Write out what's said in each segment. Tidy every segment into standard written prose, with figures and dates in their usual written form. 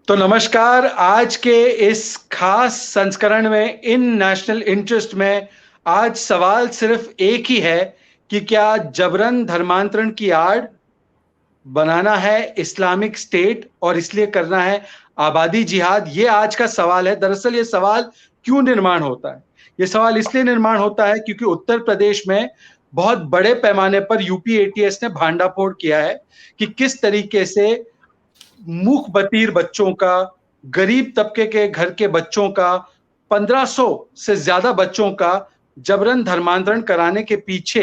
तो नमस्कार। आज के इस खास संस्करण में इन नेशनल इंटरेस्ट में आज सवाल सिर्फ एक ही है कि क्या जबरन धर्मांतरण की आड़ बनाना है इस्लामिक स्टेट और इसलिए करना है आबादी जिहाद। ये आज का सवाल है। दरअसल ये सवाल क्यों निर्माण होता है? ये सवाल इसलिए निर्माण होता है क्योंकि उत्तर प्रदेश में बहुत बड़े पैमाने पर यूपी एटीएस ने भांडाफोड़ किया है कि किस तरीके से मूक बधिर बच्चों का, गरीब तबके के घर के बच्चों का, 1500 से ज्यादा बच्चों का जबरन धर्मांतरण कराने के पीछे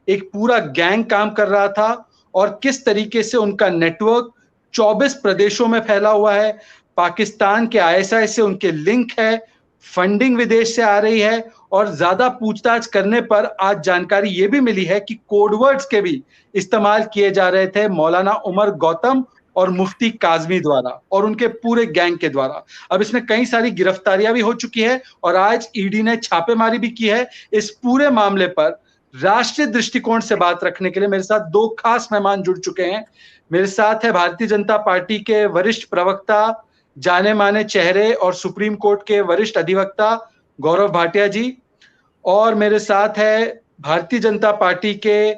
एक पूरा गैंग काम कर रहा था और किस तरीके से उनका नेटवर्क 24 प्रदेशों में फैला हुआ है। पाकिस्तान के आईएसआई से उनके लिंक है, फंडिंग विदेश से आ रही है और ज्यादा पूछताछ करने पर आज जानकारी ये भी मिली है कि कोडवर्ड्स के भी इस्तेमाल किए जा रहे थे मौलाना उमर गौतम और मुफ्ती काजमी द्वारा और उनके पूरे गैंग के द्वारा। अब इसमें कई सारी गिरफ्तारियां भी हो चुकी है और आज ईडी ने छापेमारी भी की है। इस पूरे मामले पर राष्ट्रीय दृष्टिकोण से बात रखने के लिए मेरे साथ दो खास मेहमान जुड़ चुके हैं। मेरे साथ है भारतीय जनता पार्टी के वरिष्ठ प्रवक्ता, जाने माने चेहरे और सुप्रीम कोर्ट के वरिष्ठ अधिवक्ता गौरव भाटिया जी, और मेरे साथ है भारतीय जनता पार्टी के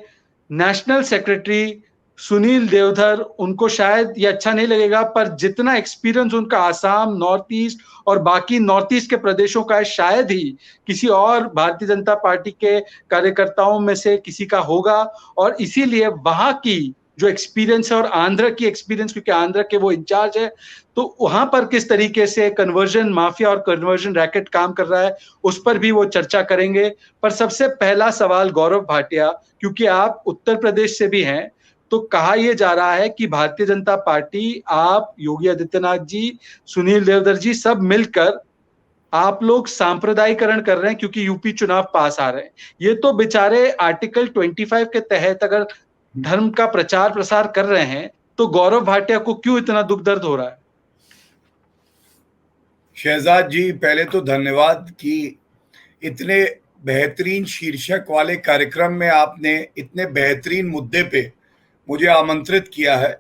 नेशनल सेक्रेटरी सुनील देवधर। उनको शायद ये अच्छा नहीं लगेगा पर जितना एक्सपीरियंस उनका आसाम, नॉर्थ ईस्ट और बाकी नॉर्थ ईस्ट के प्रदेशों का है, शायद ही किसी और भारतीय जनता पार्टी के कार्यकर्ताओं में से किसी का होगा। और इसीलिए वहां की जो एक्सपीरियंस है और आंध्र की एक्सपीरियंस, क्योंकि आंध्र के वो इंचार्ज है, तो वहां पर किस तरीके से कन्वर्जन माफिया और कन्वर्जन रैकेट काम कर रहा है उस पर भी वो चर्चा करेंगे। पर सबसे पहला सवाल गौरव भाटिया, क्योंकि आप उत्तर प्रदेश से भी हैं, तो कहा यह जा रहा है कि भारतीय जनता पार्टी, आप, योगी आदित्यनाथ जी, सुनील देवधर जी, सब मिलकर आप लोग सांप्रदायिकरण कर रहे हैं क्योंकि यूपी चुनाव पास आ रहे हैं। ये तो बेचारे आर्टिकल 25 के तहत अगर धर्म का प्रचार प्रसार कर रहे हैं तो गौरव भाटिया को क्यों इतना दुख दर्द हो रहा है? शहजाद जी, पहले तो धन्यवाद कि इतने बेहतरीन शीर्षक वाले कार्यक्रम में आपने इतने बेहतरीन मुद्दे पे मुझे आमंत्रित किया है,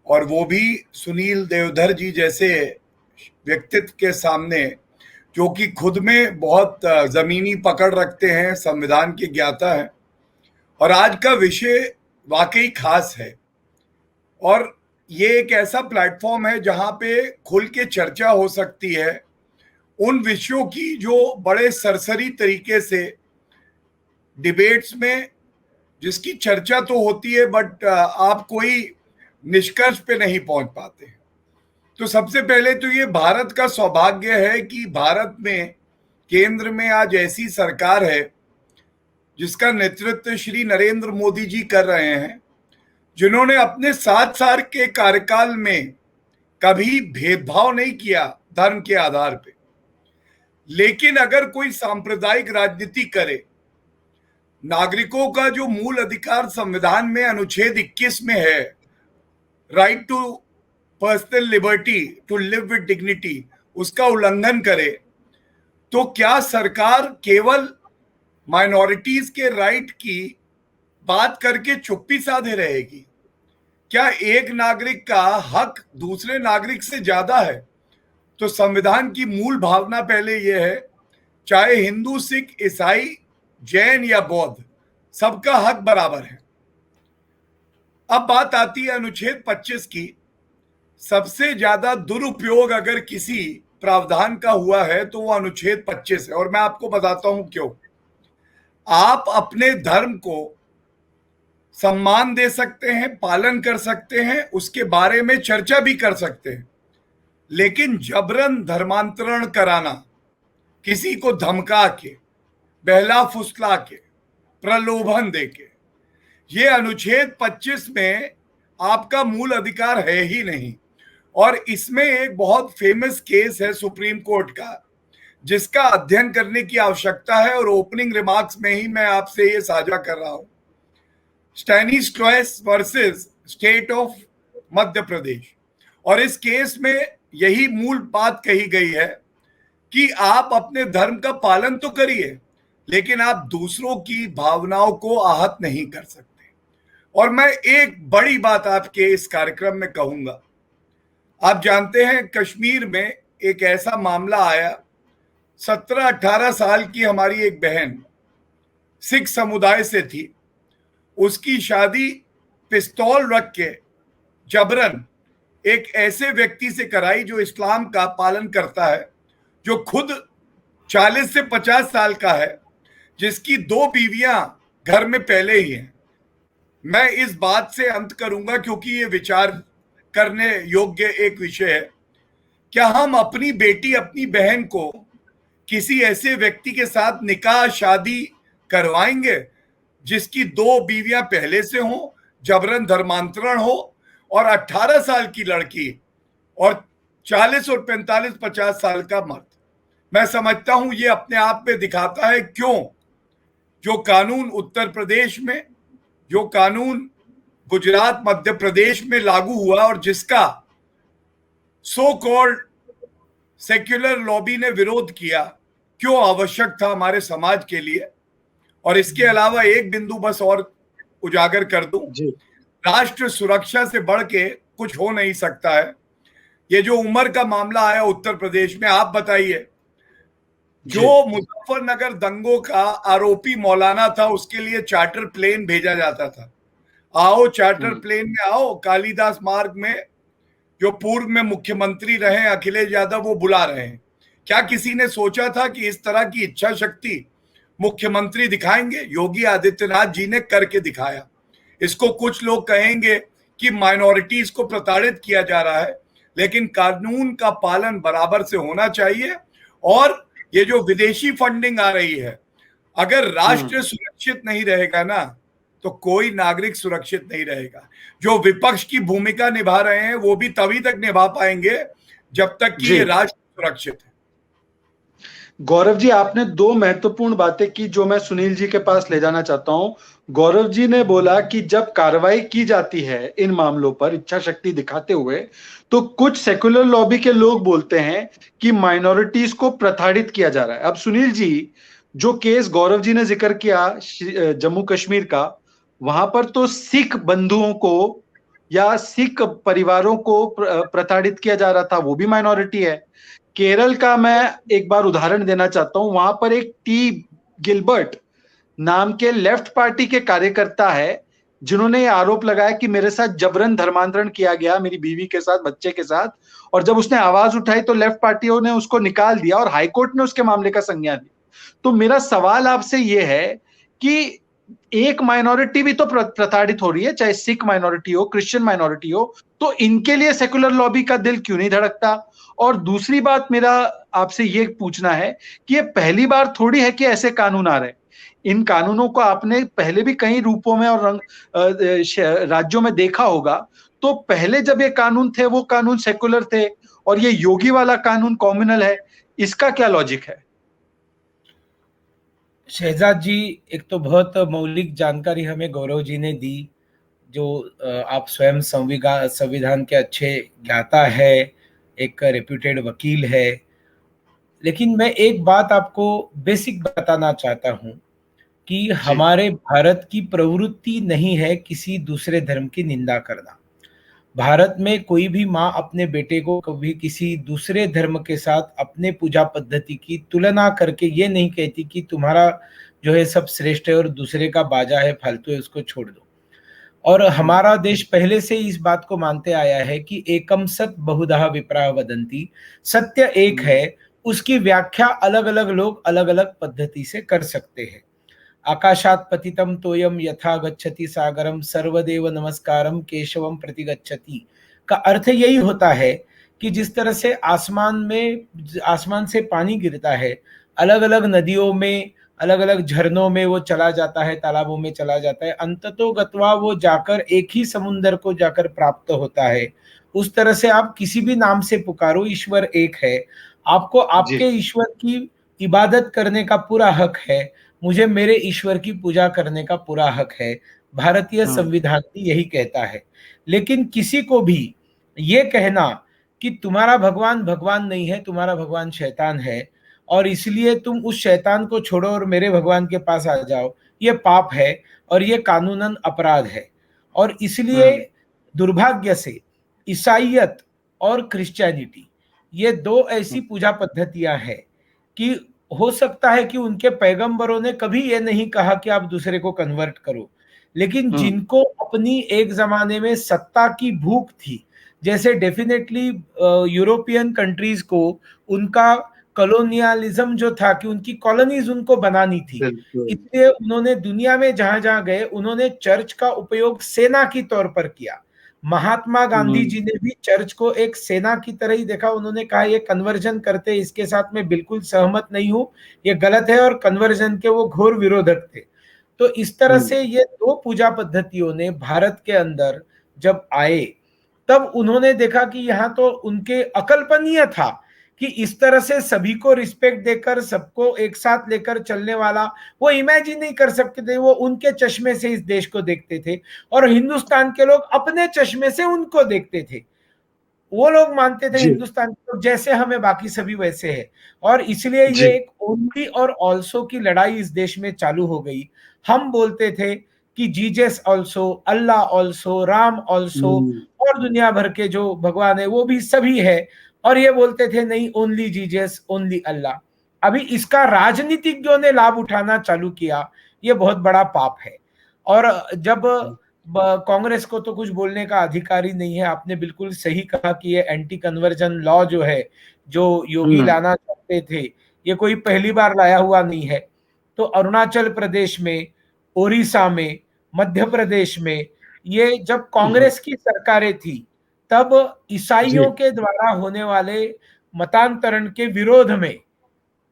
और वो भी सुनील देवधर जी जैसे व्यक्तित्व के सामने जो कि खुद में बहुत जमीनी पकड़ रखते हैं, संविधान के ज्ञाता हैं। और आज का विषय वाकई खास है और ये एक ऐसा प्लेटफॉर्म है जहां पे खुल के चर्चा हो सकती है उन विषयों की जो बड़े सरसरी तरीके से डिबेट्स में, जिसकी चर्चा तो होती है बट आप कोई निष्कर्ष पे नहीं पहुंच पाते। तो सबसे पहले तो ये भारत का सौभाग्य है कि भारत में केंद्र में आज ऐसी सरकार है जिसका नेतृत्व श्री नरेंद्र मोदी जी कर रहे हैं, जिन्होंने अपने 7 साल के कार्यकाल में कभी भेदभाव नहीं किया धर्म के आधार पे। लेकिन अगर कोई सांप्रदायिक राजनीति करे, नागरिकों का जो मूल अधिकार संविधान में अनुच्छेद 21 में है, right to personal liberty to live with dignity, उसका उल्लंघन करे, तो क्या सरकार केवल माइनॉरिटीज के राइट की बात करके चुप्पी साधे रहेगी? क्या एक नागरिक का हक दूसरे नागरिक से ज्यादा है? तो संविधान की मूल भावना पहले यह है, चाहे हिंदू, सिख, ईसाई, जैन या बौद्ध, सबका हक बराबर है। अब बात आती है अनुच्छेद 25 की। सबसे ज्यादा दुरुपयोग अगर किसी प्रावधान का हुआ है तो वो अनुच्छेद 25 है, और मैं आपको बताता हूं क्यों। आप अपने धर्म को सम्मान दे सकते हैं, पालन कर सकते हैं, उसके बारे में चर्चा भी कर सकते हैं, लेकिन जबरन धर्मांतरण कराना, किसी को धमका के, बहला फुसला के, प्रलोभन दे के, ये अनुच्छेद 25 में आपका मूल अधिकार है ही नहीं। और इसमें एक बहुत फेमस केस है सुप्रीम कोर्ट का, जिसका अध्ययन करने की आवश्यकता है, और ओपनिंग रिमार्क्स में ही मैं आपसे ये साझा कर रहा हूं। स्टैनिस versus state of Madhya Pradesh. और इस केस में यही मूल बात कही गई है कि आप अपने धर्म का पालन तो करिए, लेकिन आप दूसरों की भावनाओं को आहत नहीं कर सकते। और मैं एक बड़ी बात आपके इस कार्यक्रम में कहूंगा, आप जानते हैं कश्मीर में एक ऐसा मामला आया, 17-18 साल की हमारी एक बहन सिख समुदाय से थी, उसकी शादी पिस्तौल रख के जबरन एक ऐसे व्यक्ति से कराई जो इस्लाम का पालन करता है, जो खुद 40 से 50 साल का है, जिसकी 2 बीवियां घर में पहले ही हैं। मैं इस बात से अंत करूंगा क्योंकि ये विचार करने योग्य एक विषय है। क्या हम अपनी बेटी, अपनी बहन को किसी ऐसे व्यक्ति के साथ निकाह शादी करवाएंगे जिसकी 2 बीवियां पहले से हों, जबरन धर्मांतरण हो, और 18 साल की लड़की और 40 और 45-50 साल का मर्द? मैं समझता हूं ये अपने आप में दिखाता है क्यों जो कानून उत्तर प्रदेश में, जो कानून गुजरात, मध्य प्रदेश में लागू हुआ और जिसका सो कॉल्ड सेक्युलर लॉबी ने विरोध किया, क्यों आवश्यक था हमारे समाज के लिए। और इसके अलावा एक बिंदु बस और उजागर कर दूं, राष्ट्र सुरक्षा से बढ़ के कुछ हो नहीं सकता है। ये जो उमर का मामला आया उत्तर प्रदेश में, आप बताइए, जो मुजफ्फरनगर दंगों का आरोपी मौलाना था उसके लिए चार्टर प्लेन भेजा जाता था, आओ चार्टर प्लेन में आओ, कालिदास मार्ग में जो पूर्व में मुख्यमंत्री रहे अखिलेश यादव वो बुला रहे हैं। क्या किसी ने सोचा था कि इस तरह की इच्छा शक्ति मुख्यमंत्री दिखाएंगे? योगी आदित्यनाथ जी ने करके दिखाया। इसको कुछ लोग कहेंगे कि माइनॉरिटीज को प्रताड़ित किया जा रहा है, लेकिन कानून का पालन बराबर से होना चाहिए। और ये जो विदेशी फंडिंग आ रही है, अगर राष्ट्र सुरक्षित नहीं रहेगा ना तो कोई नागरिक सुरक्षित नहीं रहेगा। जो विपक्ष की भूमिका निभा रहे हैं वो भी तभी तक निभा पाएंगे जब तक कि ये राष्ट्र सुरक्षित है। गौरव जी, आपने 2 महत्वपूर्ण बातें की जो मैं सुनील जी के पास ले जाना चाहता हूं। गौरव जी ने बोला कि जब कार्रवाई की जाती है इन मामलों पर इच्छा शक्ति दिखाते हुए, तो कुछ सेकुलर लॉबी के लोग बोलते हैं कि माइनॉरिटीज को प्रताड़ित किया जा रहा है। अब सुनील जी, जो केस गौरव जी ने जिक्र किया जम्मू कश्मीर का, वहां पर तो सिख बंधुओं को या सिख परिवारों को प्रताड़ित किया जा रहा था, वो भी माइनॉरिटी है। केरल का मैं एक बार उदाहरण देना चाहता हूं, वहां पर एक टी गिलबर्ट नाम के लेफ्ट पार्टी के कार्यकर्ता है जिन्होंने ये आरोप लगाया कि मेरे साथ जबरन धर्मांतरण किया गया, मेरी बीवी के साथ, बच्चे के साथ। और जब उसने आवाज उठाई तो लेफ्ट पार्टियों ने उसको निकाल दिया और हाईकोर्ट ने उसके मामले का संज्ञान लिया। तो मेरा सवाल आपसे यह है कि एक माइनॉरिटी भी तो प्रताड़ित हो रही है, चाहे सिख माइनॉरिटी हो, क्रिश्चियन माइनॉरिटी हो, तो इनके लिए सेकुलर लॉबी का दिल क्यों नहीं धड़कता? और दूसरी बात मेरा आपसे ये पूछना है कि ये पहली बार थोड़ी है कि ऐसे कानून आ रहे हैं। इन कानूनों को आपने पहले भी कई रूपों में और राज्यों में देखा होगा। तो पहले जब ये कानून थे वो कानून सेकुलर थे और ये योगी वाला कानून कॉम्युनल है, इसका क्या लॉजिक है? शहजाद जी, एक तो बहुत मौलिक जानकारी हमें गौरव जी ने दी, जो आप स्वयं संविधान के अच्छे ज्ञाता है, एक रेप्यूटेड वकील है। लेकिन मैं एक बात आपको बेसिक बताना चाहता हूं कि हमारे भारत की प्रवृत्ति नहीं है किसी दूसरे धर्म की निंदा करना। भारत में कोई भी माँ अपने बेटे को कभी किसी दूसरे धर्म के साथ अपने पूजा पद्धति की तुलना करके ये नहीं कहती कि तुम्हारा जो है सब श्रेष्ठ है और दूसरे का बाजा है, फालतू है, उसको छोड़ दो। और हमारा देश पहले से इस बात को मानते आया है कि एकम सत बहुधा विप्रा वदंती, सत्य एक है, उसकी व्याख्या अलग अलग लोग अलग अलग पद्धति से कर सकते हैं। आकाशात पतितम तोयम यथा गच्छति सागरम सर्वदेव नमस्कारम केशवम प्रति गच्छति का अर्थ यही होता है कि जिस तरह से आसमान से पानी गिरता है, अलग अलग नदियों में, अलग अलग झरनों में वो चला जाता है, तालाबों में चला जाता है, अंततोगत्वा वो जाकर एक ही समुंदर को जाकर प्राप्त होता है। उस तरह से आप किसी भी नाम से पुकारो, ईश्वर एक है। आपको आपके ईश्वर की इबादत करने का पूरा हक है, मुझे मेरे ईश्वर की पूजा करने का पूरा हक है। भारतीय संविधान भी यही कहता है। लेकिन किसी को भी ये कहना कि तुम्हारा भगवान भगवान नहीं है, तुम्हारा भगवान शैतान है और इसलिए तुम उस शैतान को छोड़ो और मेरे भगवान के पास आ जाओ, ये पाप है और ये कानूनन अपराध है। और इसलिए दुर्भाग्य से ईसाईयत और क्रिश्चियनिटी, ये दो ऐसी पूजा पद्धतियां हैं कि हो सकता है कि उनके पैगंबरों ने कभी ये नहीं कहा कि आप दूसरे को कन्वर्ट करो, लेकिन जिनको अपनी एक जमाने में सत्ता की भूख थी, जैसे डेफिनेटली यूरोपियन कंट्रीज को उनका कॉलोनियलिज्म जो था कि उनकी कॉलोनीज उनको बनानी थी, इसलिए उन्होंने दुनिया में जहां जहां गए उन्होंने चर्च का उपयोग सेना की तौर पर किया। महात्मा गांधी जी ने भी चर्च को एक सेना की तरह ही देखा। उन्होंने कहा ये कन्वर्जन करते, इसके साथ मैं बिल्कुल सहमत नहीं हूं, ये गलत है, और कन्वर्जन के वो घोर विरोधक थे। तो इस तरह से ये दो पूजा पद्धतियों ने भारत के अंदर जब आए, तब उन्होंने देखा कि यहाँ तो उनके अकल्पनीय था कि इस तरह से सभी को रिस्पेक्ट देकर सबको एक साथ लेकर चलने वाला, वो इमेजिन नहीं कर सकते थे। वो उनके चश्मे से इस देश को देखते थे और हिंदुस्तान के लोग अपने चश्मे से उनको देखते थे। वो लोग मानते थे हिंदुस्तान के लोग जैसे हमें बाकी सभी वैसे है, और इसलिए ये एक ओनली और ऑल्सो की लड़ाई इस देश में चालू हो गई। हम बोलते थे कि जीसस ऑल्सो, अल्लाह ऑल्सो, राम ऑल्सो, और दुनिया भर के जो भगवान है वो भी सभी है, और ये बोलते थे नहीं, ओनली जीसस, ओनली अल्लाह। अभी इसका राजनीतिज्ञों ने लाभ उठाना चालू किया, ये बहुत बड़ा पाप है। और जब कांग्रेस को तो कुछ बोलने का अधिकार ही नहीं है, आपने बिल्कुल सही कहा कि ये एंटी कन्वर्जन लॉ जो है, जो योगी लाना चाहते थे, ये कोई पहली बार लाया हुआ नहीं है। तो अरुणाचल प्रदेश में, ओडिशा में, मध्य प्रदेश में, ये जब कांग्रेस की सरकारें थी, तब ईसाइयों के द्वारा होने वाले मतांतरण के विरोध में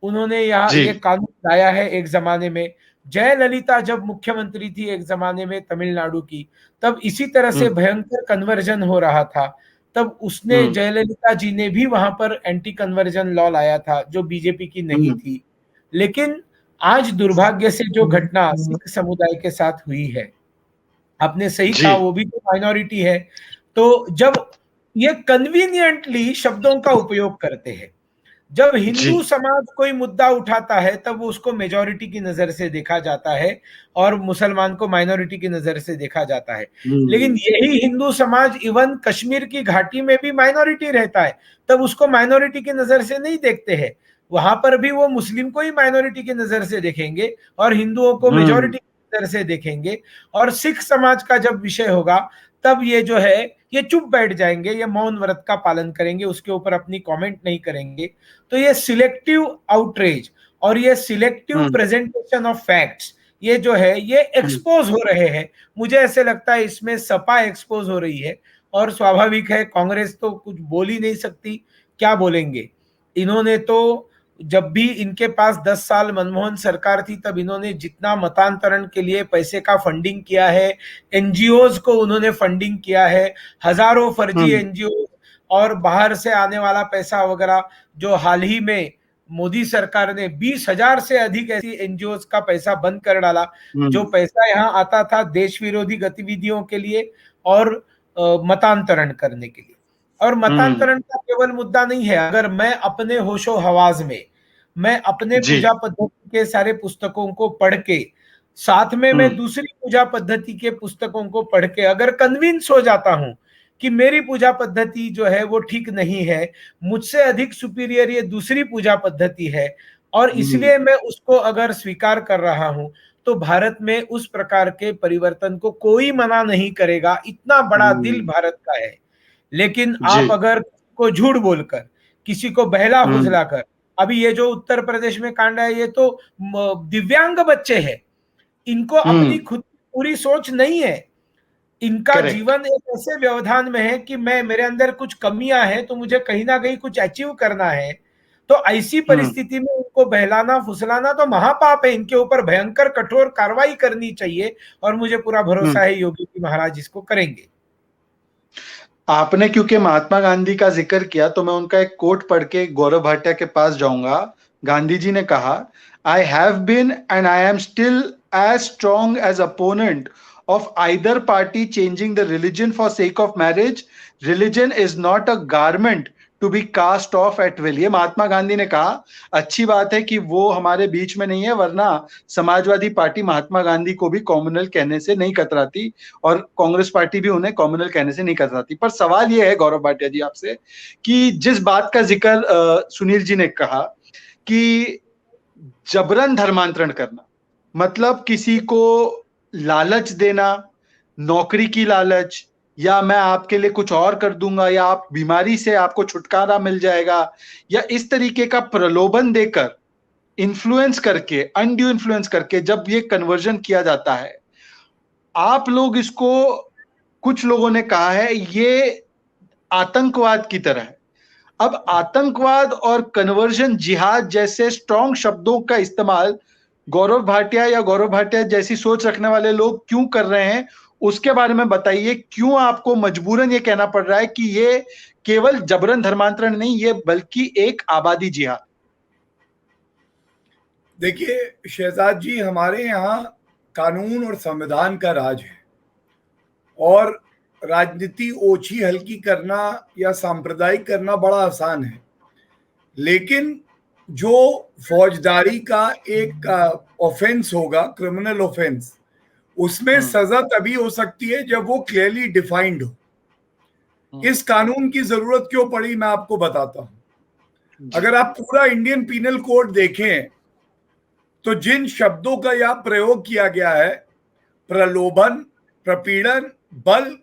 उन्होंने यहाँ ये कानून लाया है। एक जमाने में जयललिता जब मुख्यमंत्री थी एक जमाने में तमिलनाडु की, तब इसी तरह से भयंकर कन्वर्जन हो रहा था, तब उसने, जयललिता जी ने भी वहां पर एंटी कन्वर्जन लॉ लाया था जो बीजेपी की नहीं थी। लेकिन आज दुर्भाग्य से जो घटना सिख समुदाय के साथ हुई है, आपने सही कहा, वो भी तो माइनॉरिटी है। तो जब ये कन्वीनियंटली शब्दों का उपयोग करते हैं, जब हिंदू समाज कोई मुद्दा उठाता है तब उसको मेजॉरिटी की नजर से देखा जाता है और मुसलमान को माइनॉरिटी की नजर से देखा जाता है। लेकिन यही हिंदू समाज इवन कश्मीर की घाटी में भी माइनॉरिटी रहता है, तब उसको माइनॉरिटी की नजर से नहीं देखते हैं। वहां पर भी वो मुस्लिम को ही माइनॉरिटी की नजर से देखेंगे और हिंदुओं को मेजॉरिटी की नजर से देखेंगे। और सिख समाज का जब विषय होगा तब ये जो है ये चुप बैठ जाएंगे, ये मौन व्रत का पालन करेंगे, उसके ऊपर अपनी कमेंट नहीं करेंगे। तो ये सिलेक्टिव आउटरीच और ये सिलेक्टिव प्रेजेंटेशन ऑफ फैक्ट्स, ये जो है ये एक्सपोज हो रहे हैं। मुझे ऐसे लगता है इसमें सपा एक्सपोज हो रही है, और स्वाभाविक है, कांग्रेस तो कुछ बोल ही नहीं सकती, क्या बोलेंगे। इन्होंने तो जब भी इनके पास 10 साल मनमोहन सरकार थी, तब इन्होंने जितना मतांतरण के लिए पैसे का फंडिंग किया है, एनजीओज को उन्होंने फंडिंग किया है, हजारों फर्जी एनजीओ और बाहर से आने वाला पैसा वगैरह, जो हाल ही में मोदी सरकार ने 20,000 से अधिक ऐसी एनजीओज का पैसा बंद कर डाला, जो पैसा यहाँ आता था देश विरोधी गतिविधियों के लिए और मतांतरण करने के लिए। और मतांतरण का केवल मुद्दा नहीं है, अगर मैं अपने होशो हवास में, मैं अपने पूजा पद्धति के सारे पुस्तकों को पढ़ के, साथ में मैं दूसरी पूजा पद्धति के पुस्तकों को पढ़ के अगर कन्विंस हो जाता हूं कि मेरी पूजा पद्धति जो है वो ठीक नहीं है, मुझसे अधिक सुपीरियर ये दूसरी पूजा पद्धति है, और इसलिए मैं उसको अगर स्वीकार कर रहा हूं, तो भारत में उस प्रकार के परिवर्तन को कोई मना नहीं करेगा। इतना बड़ा दिल भारत का है। लेकिन आप अगर को झूठ बोलकर, किसी को बहला फुसलाकर, अभी ये जो उत्तर प्रदेश में कांड है, ये तो दिव्यांग बच्चे हैं, इनको अपनी खुद पूरी सोच नहीं है, इनका जीवन एक ऐसे व्यवधान में है कि मेरे अंदर कुछ कमियां हैं, तो मुझे कहीं ना कहीं कुछ अचीव करना है। तो ऐसी परिस्थिति में उनको बहलाना फुसलाना तो महापाप है, इनके ऊपर भयंकर कठोर कार्रवाई करनी चाहिए, और मुझे पूरा भरोसा है योगी जी महाराज इसको करेंगे। आपने क्योंकि महात्मा गांधी का जिक्र किया, तो मैं उनका एक कोट पढ़ के गौरव भाटिया के पास जाऊंगा। गांधी जी ने कहा, I have been and I am still as strong as opponent of either party changing the religion for sake of marriage. Religion is not a garment to be cast off at will. ये महात्मा गांधी ने कहा। अच्छी बात है कि वो हमारे बीच में नहीं है, वरना समाजवादी पार्टी महात्मा गांधी को भी कॉम्युनल कहने से नहीं कतराती और कांग्रेस पार्टी भी उन्हें कॉम्युनल कहने से नहीं कतराती। पर सवाल ये है गौरव भाटिया जी आपसे कि जिस बात का जिक्र सुनील जी ने कहा कि जबरन धर्मांतरण करना, मतलब किसी को लालच देना, नौकरी की लालच, या मैं आपके लिए कुछ और कर दूंगा, या आप बीमारी से आपको छुटकारा मिल जाएगा, या इस तरीके का प्रलोभन देकर इन्फ्लुएंस करके, अनड्यू इन्फ्लुएंस करके जब ये कन्वर्जन किया जाता है, आप लोग इसको, कुछ लोगों ने कहा है ये आतंकवाद की तरह है। अब आतंकवाद और कन्वर्जन, जिहाद जैसे स्ट्रॉन्ग शब्दों का इस्तेमाल गौरव भाटिया या गौरव भाटिया जैसी सोच रखने वाले लोग क्यों कर रहे हैं, उसके बारे में बताइए। क्यों आपको मजबूरन ये कहना पड़ रहा है कि ये केवल जबरन धर्मांतरण नहीं, ये बल्कि एक आबादी जिहाद? देखिए शहजाद जी, हमारे यहाँ कानून और संविधान का राज है और राजनीति ओछी हल्की करना या सांप्रदायिक करना बड़ा आसान है, लेकिन जो फौजदारी का एक ऑफेंस होगा, क्रिमिनल ऑफेंस, उसमें सजा तभी हो सकती है जब वो क्लियरली डिफाइंड हो। इस कानून की जरूरत क्यों पड़ी मैं आपको बताता हूं। अगर आप पूरा इंडियन पीनल कोड देखें तो जिन शब्दों का यह प्रयोग किया गया है, प्रलोभन, प्रपीड़न, बल,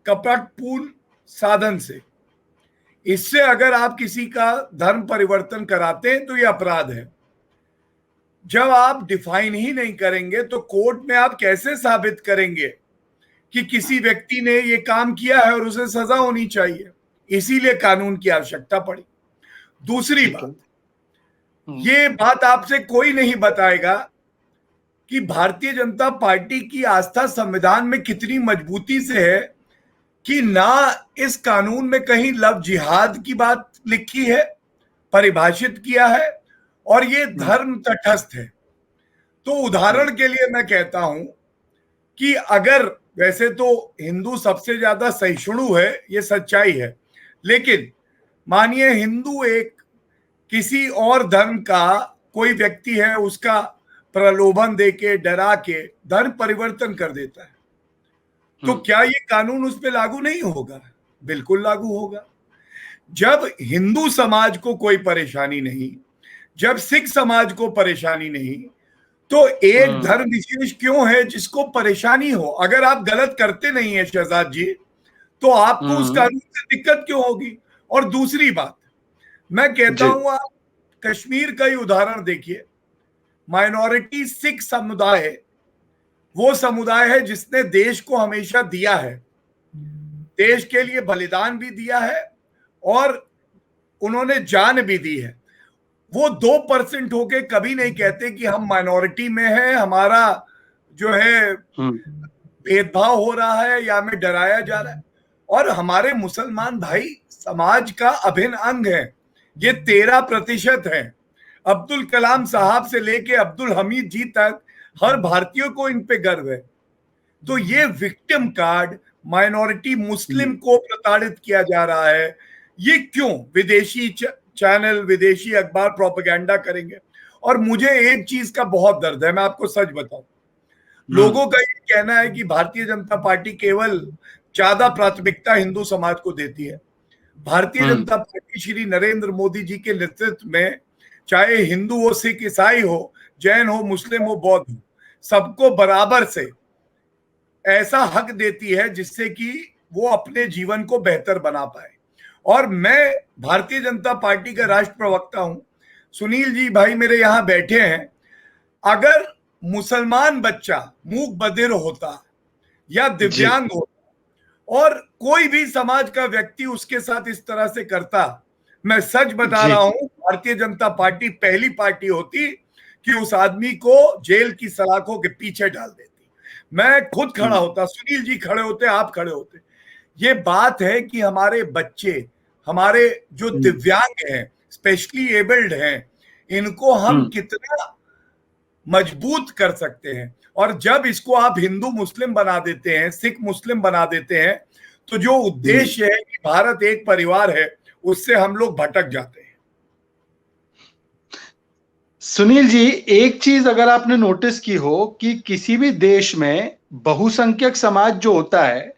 कपटपूर्ण साधन से, इससे अगर आप किसी का धर्म परिवर्तन कराते हैं तो यह अपराध है। जब आप डिफाइन ही नहीं करेंगे तो कोर्ट में आप कैसे साबित करेंगे कि किसी व्यक्ति ने ये काम किया है और उसे सजा होनी चाहिए? इसीलिए कानून की आवश्यकता पड़ी। दूसरी बात, ये बात आपसे कोई नहीं बताएगा कि भारतीय जनता पार्टी की आस्था संविधान में कितनी मजबूती से है कि ना इस कानून में कहीं लव जिहाद की बात लिखी है, परिभाषित किया है, और ये धर्म तटस्थ है। तो उदाहरण के लिए मैं कहता हूं कि अगर, वैसे तो हिंदू सबसे ज्यादा सहिष्णु है, ये सच्चाई है, लेकिन मानिए हिंदू एक किसी और धर्म का कोई व्यक्ति है, उसका प्रलोभन देके, डरा के धर्म परिवर्तन कर देता है, तो क्या ये कानून उस पर लागू नहीं होगा? बिल्कुल लागू होगा। जब हिंदू समाज को कोई परेशानी नहीं, जब सिख समाज को परेशानी नहीं, तो एक धर्म विशेष क्यों है जिसको परेशानी हो? अगर आप गलत करते नहीं है शहजाद जी, तो आपको उस कानून से दिक्कत क्यों होगी? और दूसरी बात, मैं कहता हूं आप कश्मीर का ही उदाहरण देखिए। माइनॉरिटी सिख समुदाय है, वो समुदाय है जिसने देश को हमेशा दिया है, देश के लिए बलिदान भी दिया है और उन्होंने जान भी दी है। वो 2% होके कभी नहीं कहते कि हम माइनॉरिटी में हैं, हमारा जो है भेदभाव हो रहा है या हमें डराया जा रहा है। और हमारे मुसलमान भाई समाज का अभिन्न अंग है, ये 13% है। अब्दुल कलाम साहब से लेके अब्दुल हमीद जी तक हर भारतीय को इन पे गर्व है। तो ये विक्टिम कार्ड, माइनॉरिटी मुस्लिम को प्रताड़ित किया जा रहा है, ये क्यों? विदेशी चैनल, विदेशी अखबार प्रोपेगेंडा करेंगे। और मुझे एक चीज का बहुत दर्द है, मैं आपको सच बताऊं, लोगों का ये कहना है कि भारतीय जनता पार्टी केवल ज्यादा प्राथमिकता हिंदू समाज को देती है। भारतीय जनता पार्टी श्री नरेंद्र मोदी जी के नेतृत्व में, चाहे हिंदू हो, सिख, ईसाई हो, जैन हो, मुस्लिम हो, बौद्ध हो, सबको बराबर से ऐसा हक देती है जिससे कि वो अपने जीवन को बेहतर बना पाए। और मैं भारतीय जनता पार्टी का राष्ट्र प्रवक्ता हूं, सुनील जी भाई मेरे यहां बैठे हैं। अगर मुसलमान बच्चा मूक बधिर होता या दिव्यांग होता और कोई भी समाज का व्यक्ति उसके साथ इस तरह से करता, मैं सच बता रहा हूं, भारतीय जनता पार्टी पहली पार्टी होती कि उस आदमी को जेल की सलाखों के पीछे डाल देती। मैं खुद खड़ा होता, सुनील जी खड़े होते, आप खड़े होते। ये बात है कि हमारे बच्चे, हमारे जो दिव्यांग हैं, स्पेशली एबल्ड हैं, इनको हम कितना मजबूत कर सकते हैं। और जब इसको आप हिंदू मुस्लिम बना देते हैं, सिख मुस्लिम बना देते हैं, तो जो उद्देश्य है कि भारत एक परिवार है, उससे हम लोग भटक जाते हैं। सुनील जी, एक चीज अगर आपने नोटिस की हो कि किसी भी देश में बहुसंख्यक समाज जो होता है,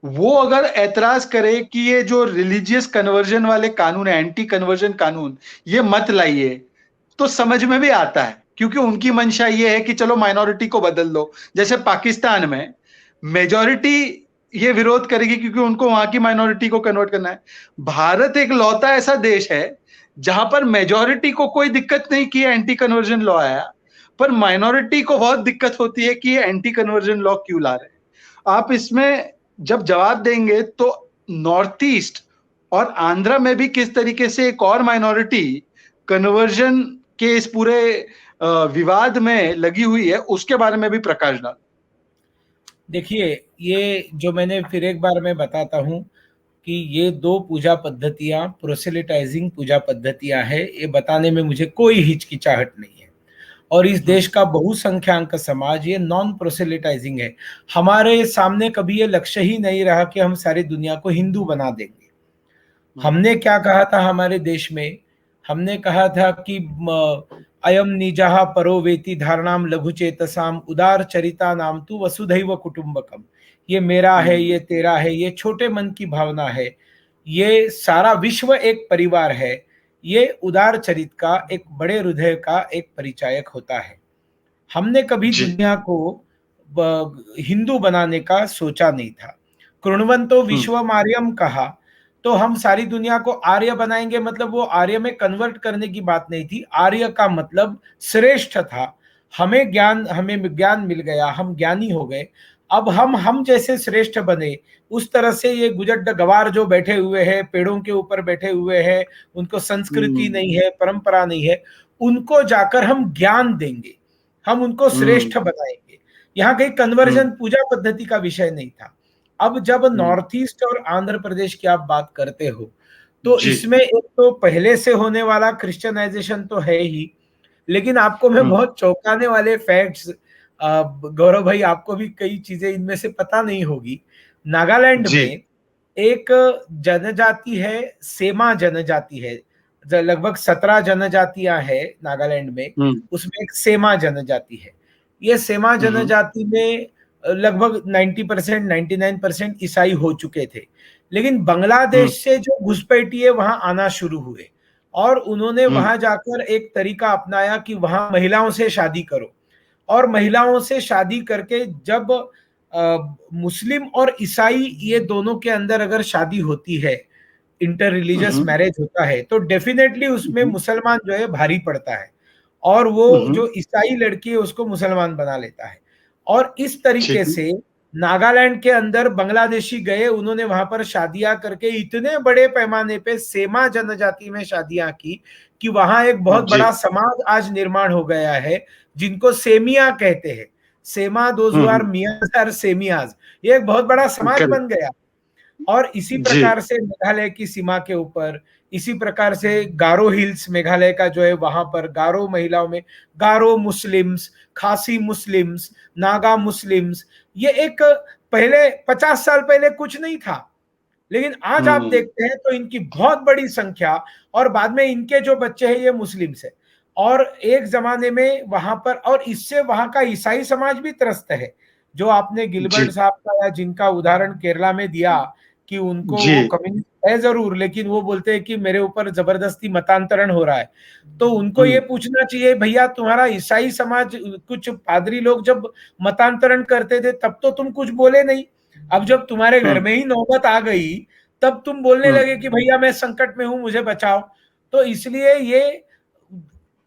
वो अगर ऐतराज करे कि ये जो रिलीजियस कन्वर्जन वाले कानून है, एंटी कन्वर्जन कानून, ये मत लाइए, तो समझ में भी आता है, क्योंकि उनकी मंशा ये है कि चलो माइनॉरिटी को बदल दो। जैसे पाकिस्तान में मेजॉरिटी ये विरोध करेगी क्योंकि उनको वहां की माइनॉरिटी को कन्वर्ट करना है। भारत एक लौता ऐसा देश है जहां पर मेजॉरिटी को कोई दिक्कत नहीं कि एंटी कन्वर्जन लॉ आया, पर माइनॉरिटी को बहुत दिक्कत होती है कि ये एंटी कन्वर्जन लॉ क्यों ला रहे हैं। आप इसमें जब जवाब देंगे तो नॉर्थ ईस्ट और आंध्रा में भी किस तरीके से एक और माइनॉरिटी कन्वर्जन के इस पूरे विवाद में लगी हुई है, उसके बारे में भी प्रकाश डाल। देखिए, ये जो मैंने फिर एक बार मैं बताता हूँ कि ये दो पूजा पद्धतियां प्रोसेलिटाइजिंग पूजा पद्धतियां है, ये बताने में मुझे कोई हिचकिचाहट नहीं है। और इस देश का बहुसंख्यांक समाज ये नॉन प्रोसेलिटाइजिंग है। हमारे सामने कभी ये लक्ष्य ही नहीं रहा कि हम सारी दुनिया को हिंदू बना देंगे। हमने क्या कहा था हमारे देश में? हमने कहा था कि अयम निजः परो वेति धारणाम लघुचेतसाम उदार चरिता नाम तु वसुधैव कुटुंबकम। ये मेरा है, ये तेरा है, ये छोटे मन की भावना है, ये सारा विश्व एक परिवार है। ये उदार चरित का, एक बड़े हृदय का एक परिचायक होता है। हमने कभी दुनिया को हिंदू बनाने का सोचा नहीं था। कृण्वन्तो विश्वम आर्यम कहा तो हम सारी दुनिया को आर्य बनाएंगे, मतलब वो आर्य में कन्वर्ट करने की बात नहीं थी। आर्य का मतलब श्रेष्ठ था। हमें ज्ञान मिल गया, हम ज्ञानी हो गए। अब हम जैसे श्रेष्ठ बने, उस तरह से ये गुजर गवार जो बैठे हुए हैं, पेड़ों के ऊपर बैठे हुए हैं, उनको संस्कृति नहीं है, परंपरा नहीं है, उनको जाकर हम ज्ञान देंगे, हम उनको श्रेष्ठ बनाएंगे। यहाँ कहीं कन्वर्जन पूजा पद्धति का विषय नहीं था। अब जब नॉर्थ ईस्ट और आंध्र प्रदेश की आप बात करते हो, तो इसमें एक तो पहले से होने वाला क्रिश्चियनाइजेशन तो है ही, लेकिन आपको मैं बहुत चौंकाने वाले फैक्ट्स, गौरव भाई आपको भी कई चीजें इनमें से पता नहीं होगी। नागालैंड में एक जनजाति है, सेमा जनजाति है, लगभग 17 जनजातियां हैं नागालैंड में, उसमें एक सेमा जनजाति है। ये सेमा जनजाति में लगभग 90% 99% ईसाई हो चुके थे, लेकिन बांग्लादेश से जो घुसपैठिए वहां आना शुरू हुए और उन्होंने वहां जाकर एक तरीका अपनाया कि वहां महिलाओं से शादी करो, और महिलाओं से शादी करके जब मुस्लिम और ईसाई ये दोनों के अंदर अगर शादी होती है, इंटर रिलीजियस मैरिज होता है, तो डेफिनेटली उसमें मुसलमान जो है भारी पड़ता है, और वो जो ईसाई लड़की है उसको मुसलमान बना लेता है। और इस तरीके से नागालैंड के अंदर बांग्लादेशी गए, उन्होंने वहां पर शादियां करके इतने बड़े पैमाने पे सेमा जनजाति में शादियां की कि वहां एक बहुत बड़ा समाज आज निर्माण हो गया है, जिनको सेमिया कहते हैं। सेमा, दोज हु आर मियाज और सेमियाज, ये एक बहुत बड़ा समाज बन गया। और इसी प्रकार से मेघालय की सीमा के ऊपर, इसी प्रकार से गारो हिल्स मेघालय का जो है, वहां पर गारो महिलाओं में गारो मुस्लिम्स, खासी मुस्लिम्स, नागा मुस्लिम्स, ये एक पहले 50 साल पहले कुछ नहीं था, लेकिन आज आप देखते हैं तो इनकी बहुत बड़ी संख्या, और बाद में इनके जो बच्चे हैं ये मुस्लिम्स है। और एक जमाने में वहां पर, और इससे वहां का ईसाई समाज भी त्रस्त है। जो आपने गिलबर्ट साहब का या जिनका उदाहरण केरला में दिया कि उनको वो कम्युनिस्ट है जरूर, लेकिन वो बोलते हैं कि मेरे ऊपर जबरदस्ती मतांतरण हो रहा है, तो उनको ये पूछना चाहिए, भैया तुम्हारा ईसाई समाज, कुछ पादरी लोग जब मतांतरण करते थे तब तो तुम कुछ बोले नहीं, अब जब तुम्हारे घर में ही नौबत आ गई तब तुम बोलने लगे कि भैया मैं संकट में हूं, मुझे बचाओ। तो इसलिए ये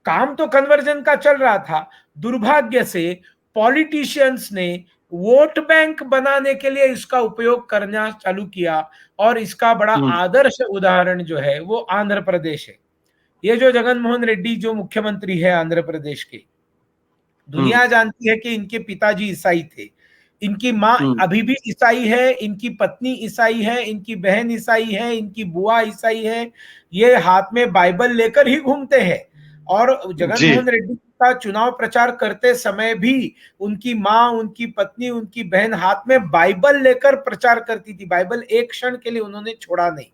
काम तो कन्वर्जन का चल रहा था, दुर्भाग्य से पॉलिटिशियंस ने वोट बैंक बनाने के लिए इसका उपयोग करना चालू किया, और इसका बड़ा आदर्श उदाहरण जो है वो आंध्र प्रदेश है। ये जो जगन मोहन रेड्डी जो मुख्यमंत्री है आंध्र प्रदेश के, दुनिया जानती है कि इनके पिताजी ईसाई थे, इनकी माँ अभी भी ईसाई है, इनकी पत्नी ईसाई है, इनकी बहन ईसाई है, इनकी बुआ ईसाई है, ये हाथ में बाइबल लेकर ही घूमते हैं। और जगन मोहन रेड्डी का चुनाव प्रचार करते समय भी उनकी माँ, उनकी पत्नी, उनकी बहन हाथ में बाइबल लेकर प्रचार करती थी। बाइबल एक क्षण के लिए उन्होंने छोड़ा नहीं।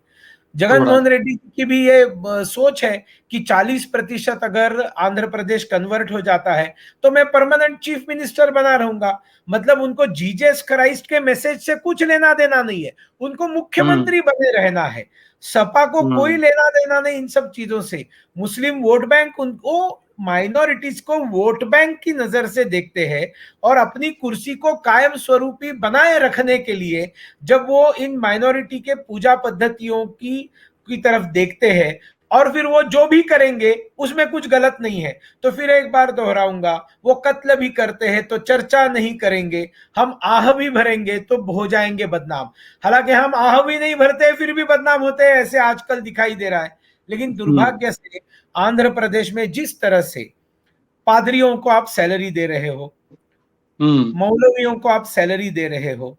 जगन मोहन रेड्डी की भी ये सोच है कि 40% अगर आंध्र प्रदेश कन्वर्ट हो जाता है तो मैं परमानेंट चीफ मिनिस्टर बना रहूंगा। मतलब उनको जीसस क्राइस्ट के मैसेज से कुछ लेना देना नहीं है, उनको मुख्यमंत्री बने रहना है। सपा को कोई लेना देना नहीं इन सब चीजों से। मुस्लिम वोट बैंक उनको, माइनॉरिटीज को वोट बैंक की नजर से देखते हैं और अपनी कुर्सी को कायम स्वरूपी बनाए रखने के लिए जब वो इन माइनॉरिटी के पूजा पद्धतियों की तरफ देखते हैं और फिर वो जो भी करेंगे उसमें कुछ गलत नहीं है, तो फिर एक बार दोहराऊंगा, वो कत्ल भी करते हैं तो चर्चा नहीं करेंगे, हम आह भी भरेंगे तो हो जाएंगे बदनाम। हालांकि हम आह भी नहीं भरते फिर भी बदनाम होते हैं, ऐसे आजकल दिखाई दे रहा है। लेकिन दुर्भाग्य से आंध्र प्रदेश में जिस तरह से पादरियों को आप सैलरी दे रहे हो, मौलवियों को आप सैलरी दे रहे हो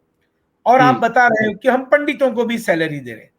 और आप बता रहे हो कि हम पंडितों को भी सैलरी दे रहे हैं,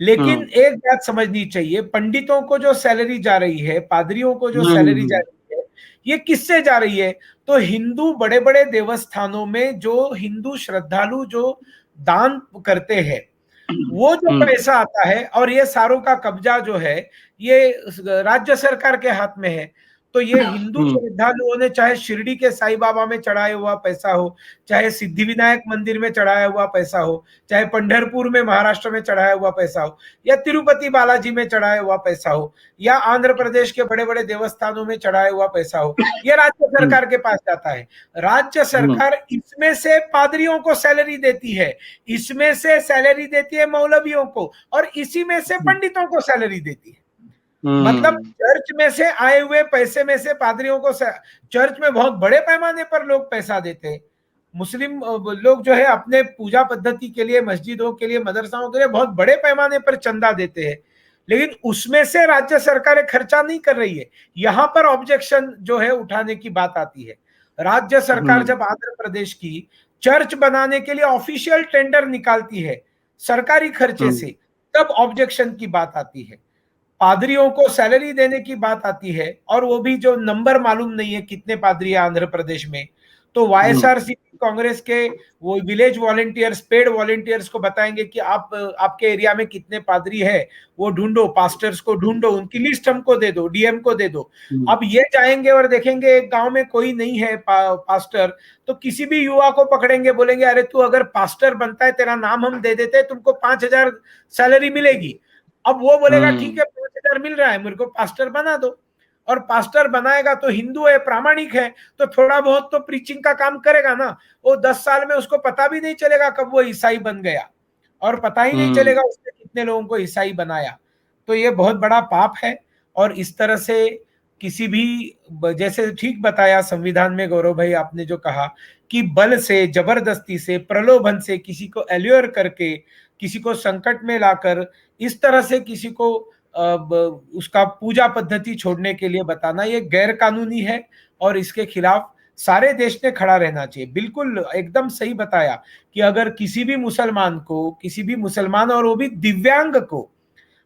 लेकिन एक बात समझनी चाहिए, पंडितों को जो सैलरी जा रही है, पादरियों को जो सैलरी जा रही है, ये किससे जा रही है? तो हिंदू बड़े बड़े देवस्थानों में जो हिंदू श्रद्धालु जो दान करते हैं वो जो पैसा आता है, और ये सारों का कब्जा जो है ये राज्य सरकार के हाथ में है। तो ये हिंदू श्रद्धालुओं ने चाहे शिरडी के साईं बाबा में चढ़ाया हुआ पैसा हो, चाहे सिद्धिविनायक मंदिर में चढ़ाया हुआ पैसा हो, चाहे पंढरपुर में महाराष्ट्र में चढ़ाया हुआ पैसा हो, या तिरुपति बालाजी में चढ़ाया हुआ पैसा हो, या आंध्र प्रदेश के बड़े बड़े देवस्थानों में चढ़ाया हुआ पैसा हो, ये राज्य सरकार के पास जाता है। राज्य सरकार इसमें से पादरियों को सैलरी देती है, इसमें से सैलरी देती है मौलवियों को, और इसी में से पंडितों को सैलरी देती है। मतलब चर्च में से आए हुए पैसे में से पादरियों को, चर्च में बहुत बड़े पैमाने पर लोग पैसा देते हैं। मुस्लिम लोग जो है अपने पूजा पद्धति के लिए, मस्जिदों के लिए, मदरसाओं के लिए बहुत बड़े पैमाने पर चंदा देते हैं, लेकिन उसमें से राज्य सरकारें खर्चा नहीं कर रही है। यहां पर ऑब्जेक्शन जो है उठाने की बात आती है। राज्य सरकार जब आंध्र प्रदेश की चर्च बनाने के लिए ऑफिशियल टेंडर निकालती है सरकारी खर्चे से, तब ऑब्जेक्शन की बात आती है। पादरियों को सैलरी देने की बात आती है, और वो भी जो नंबर मालूम नहीं है कितने पादरी है आंध्र प्रदेश में, तो वाईएसआरसीपी कांग्रेस के वो विलेज वॉलंटियर्स, पेड वॉलंटियर्स को बताएंगे कि आपके एरिया में कितने पादरी है, वो ढूंढो, पास्टर्स को ढूंढो, उनकी लिस्ट हमको दे दो, डीएम को दे दो। अब ये जाएंगे और देखेंगे एक गांव में कोई नहीं है पास्टर, तो किसी भी युवा को पकड़ेंगे, बोलेंगे अरे तू अगर पास्टर बनता है तेरा नाम हम दे देते, तुमको 5,000 सैलरी मिलेगी। अब वो बोलेगा ठीक है 5,000 मिल रहा है, मेरे को पास्टर बना दो। और पास्टर बनाएगा तो हिंदू है, प्रामाणिक है, तो थोड़ा बहुत तो प्रीचिंग का काम करेगा ना। वो 10 साल में उसको पता भी नहीं चलेगा कब वो ईसाई बन गया, और पता ही नहीं चलेगा उसने कितने लोगों को ईसाई बनाया। तो ये बहुत बड़ा पाप है। और इस तरह से किसी भी, जैसे ठीक बताया संविधान में गौरव भाई आपने जो कहा कि बल से, जबरदस्ती से, प्रलोभन से, किसी को एल्योर करके, किसी को संकट में लाकर इस तरह से किसी को उसका पूजा पद्धति छोड़ने के लिए बताना, ये गैर कानूनी है और इसके खिलाफ सारे देश ने खड़ा रहना चाहिए। बिल्कुल एकदम सही बताया कि अगर किसी भी मुसलमान को, किसी भी मुसलमान और वो भी दिव्यांग को,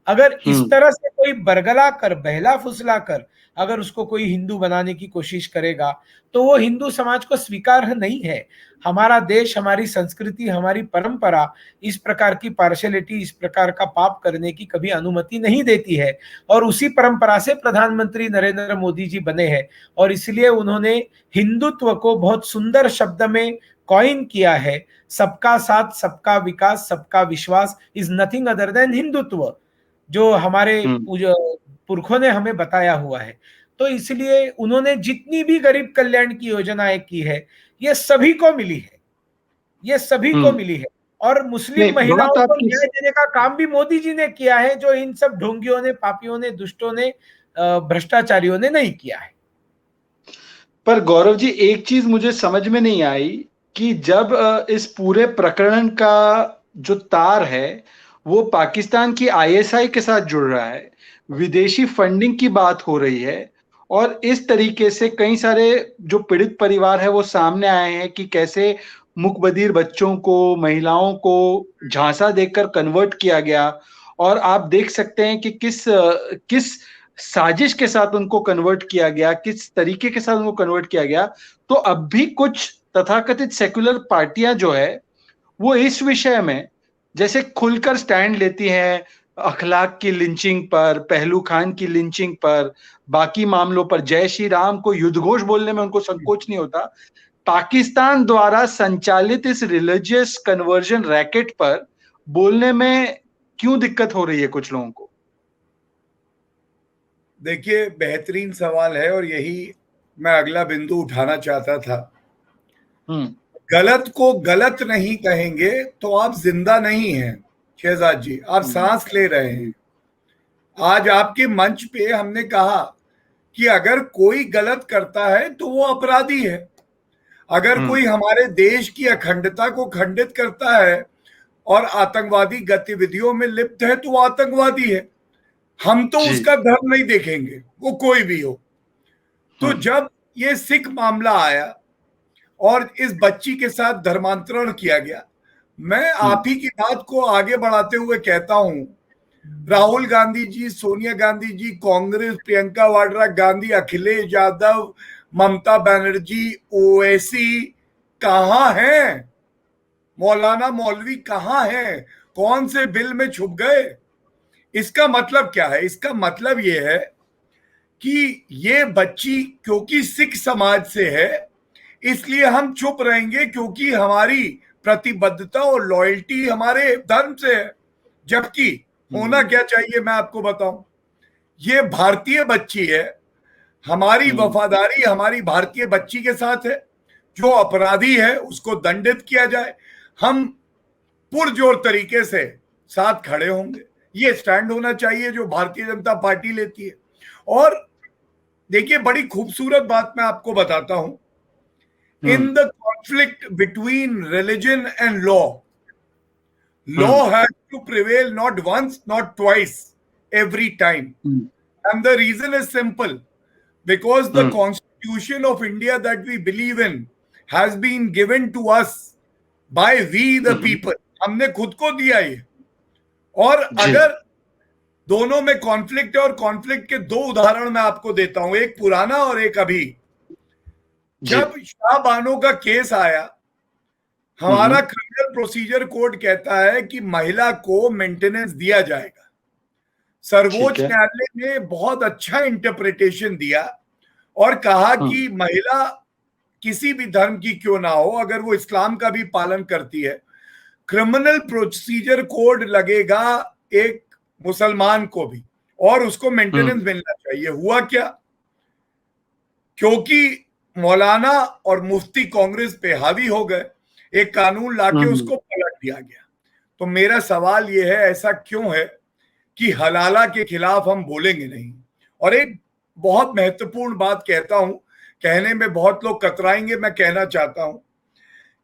अगर इस तरह से कोई बरगला कर, बहला फुसला कर अगर उसको कोई हिंदू बनाने की कोशिश करेगा तो वो हिंदू समाज को स्वीकार्य नहीं है। हमारा देश, हमारी संस्कृति, हमारी परंपरा इस प्रकार की पार्शियलिटी, इस प्रकार का पाप करने की कभी अनुमति नहीं देती है। और उसी परंपरा से प्रधानमंत्री नरेंद्र मोदी जी बने हैं, और इसलिए उन्होंने हिंदुत्व को बहुत सुंदर शब्द में कॉइन किया है, सबका साथ, सबका विकास, सबका विश्वास is nothing other than Hindutva, जो हमारे पुरखों ने हमें बताया हुआ है। तो इसलिए उन्होंने जितनी भी गरीब कल्याण की योजनाएं की है ये सभी को मिली है, ये सभी को मिली है। और मुस्लिम महिलाओं को न्याय देने का काम भी मोदी जी ने किया है, जो इन सब ढोंगियों ने, पापियों ने, दुष्टों ने, भ्रष्टाचारियों ने नहीं किया है। पर गौरव जी, एक चीज मुझे समझ में नहीं आई कि जब इस पूरे प्रकरण का जो तार है वो पाकिस्तान की आईएसआई के साथ जुड़ रहा है, विदेशी फंडिंग की बात हो रही है, और इस तरीके से कई सारे जो पीड़ित परिवार है वो सामने आए हैं कि कैसे मुकबधीर बच्चों को, महिलाओं को झांसा देकर कन्वर्ट किया गया, और आप देख सकते हैं कि किस साजिश के साथ उनको कन्वर्ट किया गया, किस तरीके के साथ उनको कन्वर्ट किया गया। तो अब भी कुछ तथाकथित सेक्युलर पार्टियां जो है वो इस विषय में जैसे खुलकर स्टैंड लेती हैं, अखलाक की लिंचिंग पर, पहलू खान की लिंचिंग पर, बाकी मामलों पर, जय श्री राम को युद्धघोष बोलने में उनको संकोच नहीं होता। पाकिस्तान द्वारा संचालित इस रिलीजियस कन्वर्जन रैकेट पर बोलने में क्यों दिक्कत हो रही है कुछ लोगों को? देखिए, बेहतरीन सवाल है और यही मैं अगला बिंदु उठाना चाहता था। गलत को गलत नहीं कहेंगे तो आप जिंदा नहीं हैं शहजाद जी, आप सांस ले रहे हैं। आज आपके मंच पे हमने कहा कि अगर कोई गलत करता है तो वो अपराधी है, अगर कोई हमारे देश की अखंडता को खंडित करता है और आतंकवादी गतिविधियों में लिप्त है तो वो आतंकवादी है। हम तो उसका धर्म नहीं देखेंगे, वो कोई भी हो। तो जब ये सिख मामला आया और इस बच्ची के साथ धर्मांतरण किया गया, मैं आप ही की बात को आगे बढ़ाते हुए कहता हूं, राहुल गांधी जी, सोनिया गांधी जी, कांग्रेस, प्रियंका वाड्रा गांधी, अखिलेश यादव, ममता बनर्जी, ओवैसी कहां हैं? मौलाना मौलवी कहां हैं? कौन से बिल में छुप गए? इसका मतलब क्या है? इसका मतलब यह है कि ये बच्ची क्योंकि सिख समाज से है इसलिए हम चुप रहेंगे, क्योंकि हमारी प्रतिबद्धता और लॉयल्टी हमारे धर्म से है। जबकि होना क्या चाहिए मैं आपको बताऊं, ये भारतीय बच्ची है, हमारी वफादारी हमारी भारतीय बच्ची के साथ है। जो अपराधी है उसको दंडित किया जाए, हम पुरजोर तरीके से साथ खड़े होंगे। ये स्टैंड होना चाहिए जो भारतीय जनता पार्टी लेती है। और देखिए, बड़ी खूबसूरत बात मैं आपको बताता हूं, in the conflict between religion and law has to prevail not once, not twice, every time. And the reason is simple, because the Constitution of India that we believe in has been given to us by we the people. हमने खुद को दिया ये। और अगर दोनों में conflict है, और कॉन्फ्लिक्ट के दो उदाहरण मैं आपको देता हूं, एक पुराना और एक अभी। जब शाह बानो का केस आया, हमारा क्रिमिनल प्रोसीजर कोड कहता है कि महिला को मेंटेनेंस दिया जाएगा। सर्वोच्च न्यायालय ने बहुत अच्छा इंटरप्रिटेशन दिया और कहा कि महिला किसी भी धर्म की क्यों ना हो, अगर वो इस्लाम का भी पालन करती है, क्रिमिनल प्रोसीजर कोड लगेगा एक मुसलमान को भी और उसको मेंटेनेंस मिलना चाहिए। हुआ क्या? क्योंकि मौलाना और मुफ्ती कांग्रेस पे हावी हो गए, एक कानून लाके उसको पलट दिया गया। तो मेरा सवाल यह है, ऐसा क्यों है कि हलाला के खिलाफ हम बोलेंगे नहीं? और एक बहुत महत्वपूर्ण बात कहता हूं, कहने में बहुत लोग कतराएंगे, मैं कहना चाहता हूं,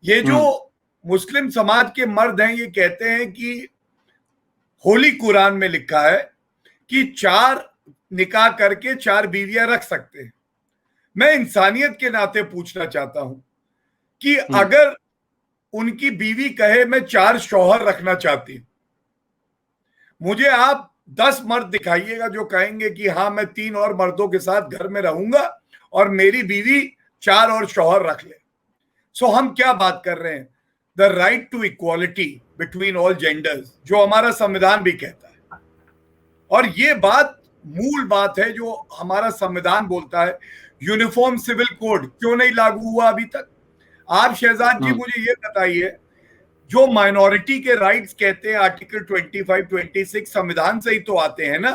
ये जो मुस्लिम समाज के मर्द हैं ये कहते हैं कि होली कुरान में लिखा है कि 4 निकाह करके 4 बीवियां रख सकते हैं। मैं इंसानियत के नाते पूछना चाहता हूं कि अगर उनकी बीवी कहे मैं 4 शौहर रखना चाहती हूं, मुझे आप 10 मर्द दिखाइएगा जो कहेंगे कि हाँ मैं 3 और मर्दों के साथ घर में रहूंगा और मेरी बीवी 4 और शौहर रख ले। सो हम क्या बात कर रहे हैं? The right to equality between all genders, जो हमारा संविधान भी कहता है। और ये बात मूल बात है जो हमारा संविधान बोलता है। यूनिफॉर्म सिविल कोड क्यों नहीं लागू हुआ अभी तक? आप शहजाद जी मुझे ये बताइए, जो माइनॉरिटी के राइट्स कहते हैं आर्टिकल 25, 26 संविधान से ही तो आते हैं ना,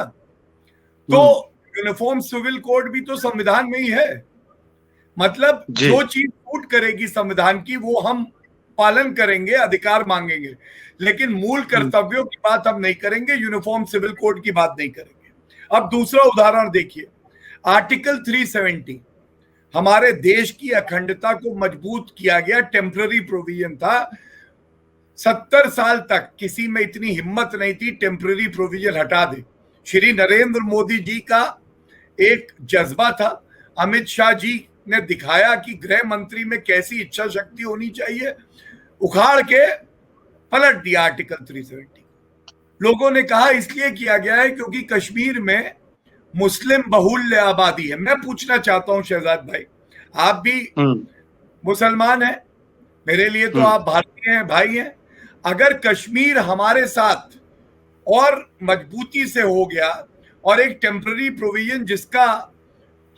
तो यूनिफॉर्म सिविल कोड भी तो संविधान में ही है। मतलब जो चीज छूट करेगी संविधान की वो हम पालन करेंगे, अधिकार मांगेंगे, लेकिन मूल कर्तव्यों की बात हम नहीं करेंगे, यूनिफॉर्म सिविल कोड की बात नहीं करेंगे। अब दूसरा उदाहरण देखिए, आर्टिकल 370 हमारे देश की अखंडता को मजबूत किया गया टेम्पररी प्रोविजन था। 70 साल तक किसी में इतनी हिम्मत नहीं थी टेम्पररी प्रोविजन हटा दे। श्री नरेंद्र मोदी जी का एक जज्बा था, अमित शाह जी ने दिखाया कि गृह मंत्री में कैसी इच्छा शक्ति होनी चाहिए, उखाड़ के पलट दिया आर्टिकल 370। लोगों ने कहा इसलिए किया गया है क्योंकि कश्मीर में मुस्लिम बहुल्य आबादी है। मैं पूछना चाहता हूं शहजाद भाई, आप भी मुसलमान हैं, मेरे लिए तो आप भारतीय हैं, भाई हैं। अगर कश्मीर हमारे साथ और मजबूती से हो गया, और एक टेम्पररी प्रोविजन जिसका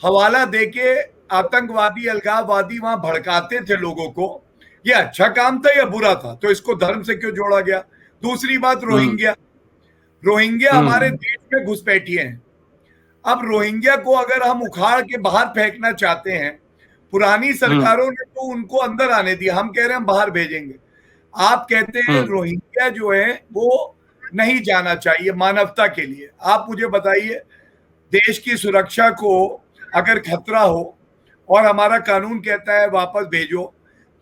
हवाला देके आतंकवादी अलगाववादी वहां भड़काते थे लोगों को, ये अच्छा काम था या बुरा था? तो इसको धर्म से क्यों जोड़ा गया? दूसरी बात, रोहिंग्या। रोहिंग्या हमारे देश में घुसपैठिए हैं। अब रोहिंग्या को अगर हम उखाड़ के बाहर फेंकना चाहते हैं, पुरानी सरकारों ने तो उनको अंदर आने दिया, हम कह रहे हैं हम बाहर भेजेंगे। आप कहते हैं रोहिंग्या जो है वो नहीं जाना चाहिए मानवता के लिए। आप मुझे बताइए, देश की सुरक्षा को अगर खतरा हो और हमारा कानून कहता है वापस भेजो,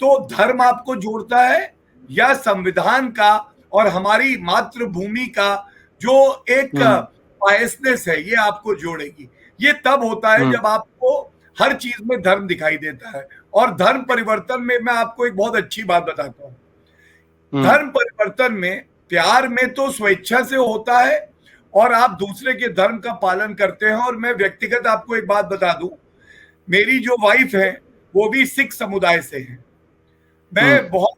तो धर्म आपको जोड़ता है या संविधान का और हमारी मातृभूमि का जो एक बायसनेस है ये आपको जोड़ेगी? ये तब होता है जब आपको हर चीज में धर्म दिखाई देता है। और धर्म परिवर्तन में मैं आपको एक बहुत अच्छी बात बताता हूं। धर्म परिवर्तन में, प्यार में तो स्वेच्छा से होता है और आप दूसरे के धर्म का पालन करते हैं। और मैं व्यक्तिगत आपको एक बात बता दूं, मेरी जो वाइफ है वो भी सिख समुदाय से है। मैं बहुत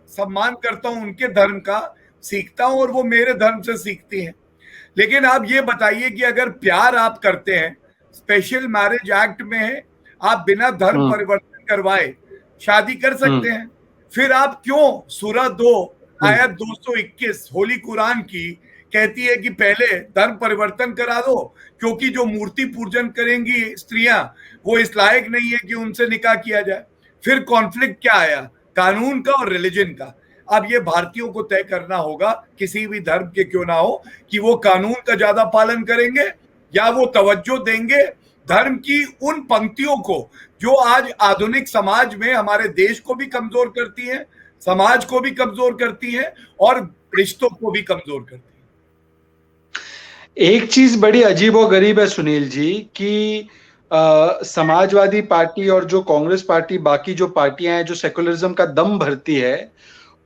सम्मान करता हूं उनके धर्म का, सीखता हूं, और वो मेरे धर्म से सीखती हैं। लेकिन आप ये बताइए कि अगर प्यार आप करते हैं, स्पेशल मैरिज एक्ट में है, आप बिना धर्म परिवर्तन करवाए शादी कर सकते हैं, फिर आप क्यों सूरह 2 आयत 221 होली कुरान की कहती है कि पहले धर्म परिवर्तन करा दो, क्योंकि जो मूर्ति पूजन करेंगी स्त्रियां वो इस लायक नहीं है कि उनसे निकाह किया जाए। फिर कॉन्फ्लिक्ट क्या आया? कानून का और रिलीजन का। अब ये भारतीयों को तय करना होगा, किसी भी धर्म के क्यों ना हो, कि वो कानून का ज्यादा पालन करेंगे या वो तवज्जो देंगे धर्म की उन पंक्तियों को जो आज आधुनिक समाज में हमारे देश को भी कमजोर करती है, समाज को भी कमजोर करती है और रिश्तों को भी कमजोर करती है। एक चीज बड़ी अजीबोगरीब है सुनील जी कि समाजवादी पार्टी और जो कांग्रेस पार्टी, बाकी जो पार्टियां हैं जो सेकुलरिज्म का दम भरती है,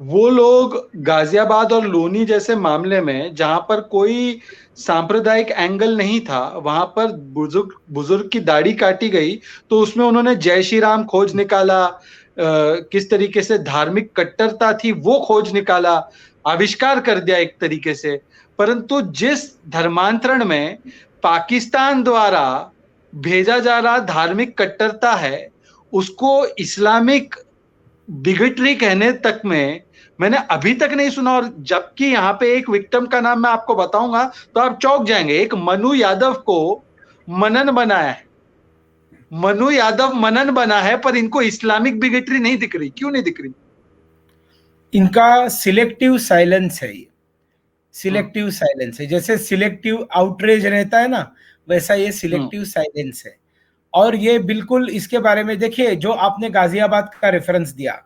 वो लोग गाजियाबाद और लोनी जैसे मामले में जहां पर कोई सांप्रदायिक एंगल नहीं था, वहां पर बुजुर्ग की दाढ़ी काटी गई तो उसमें उन्होंने जय श्री राम खोज निकाला, किस तरीके से धार्मिक कट्टरता थी वो खोज निकाला, आविष्कार कर दिया एक तरीके से। परंतु जिस धर्मांतरण में पाकिस्तान द्वारा भेजा जा रहा धार्मिक कट्टरता है, उसको इस्लामिक बिगटरी कहने तक में मैंने अभी तक नहीं सुना। और जबकि यहाँ पे एक विक्टिम का नाम मैं आपको बताऊंगा तो आप चौंक जाएंगे। एक मनु यादव को मनन बनाया है, मनु यादव मनन बना है, पर इनको इस्लामिक बिगटरी नहीं दिख रही। क्यों नहीं दिख रही? इनका सिलेक्टिव साइलेंस है। ये सिलेक्टिव साइलेंस है, जैसे सिलेक्टिव आउटरेज रहता है ना, वैसा ये सिलेक्टिव साइलेंस है। और ये बिल्कुल इसके बारे में देखिए, जो आपने गाजियाबाद का रेफरेंस दिया,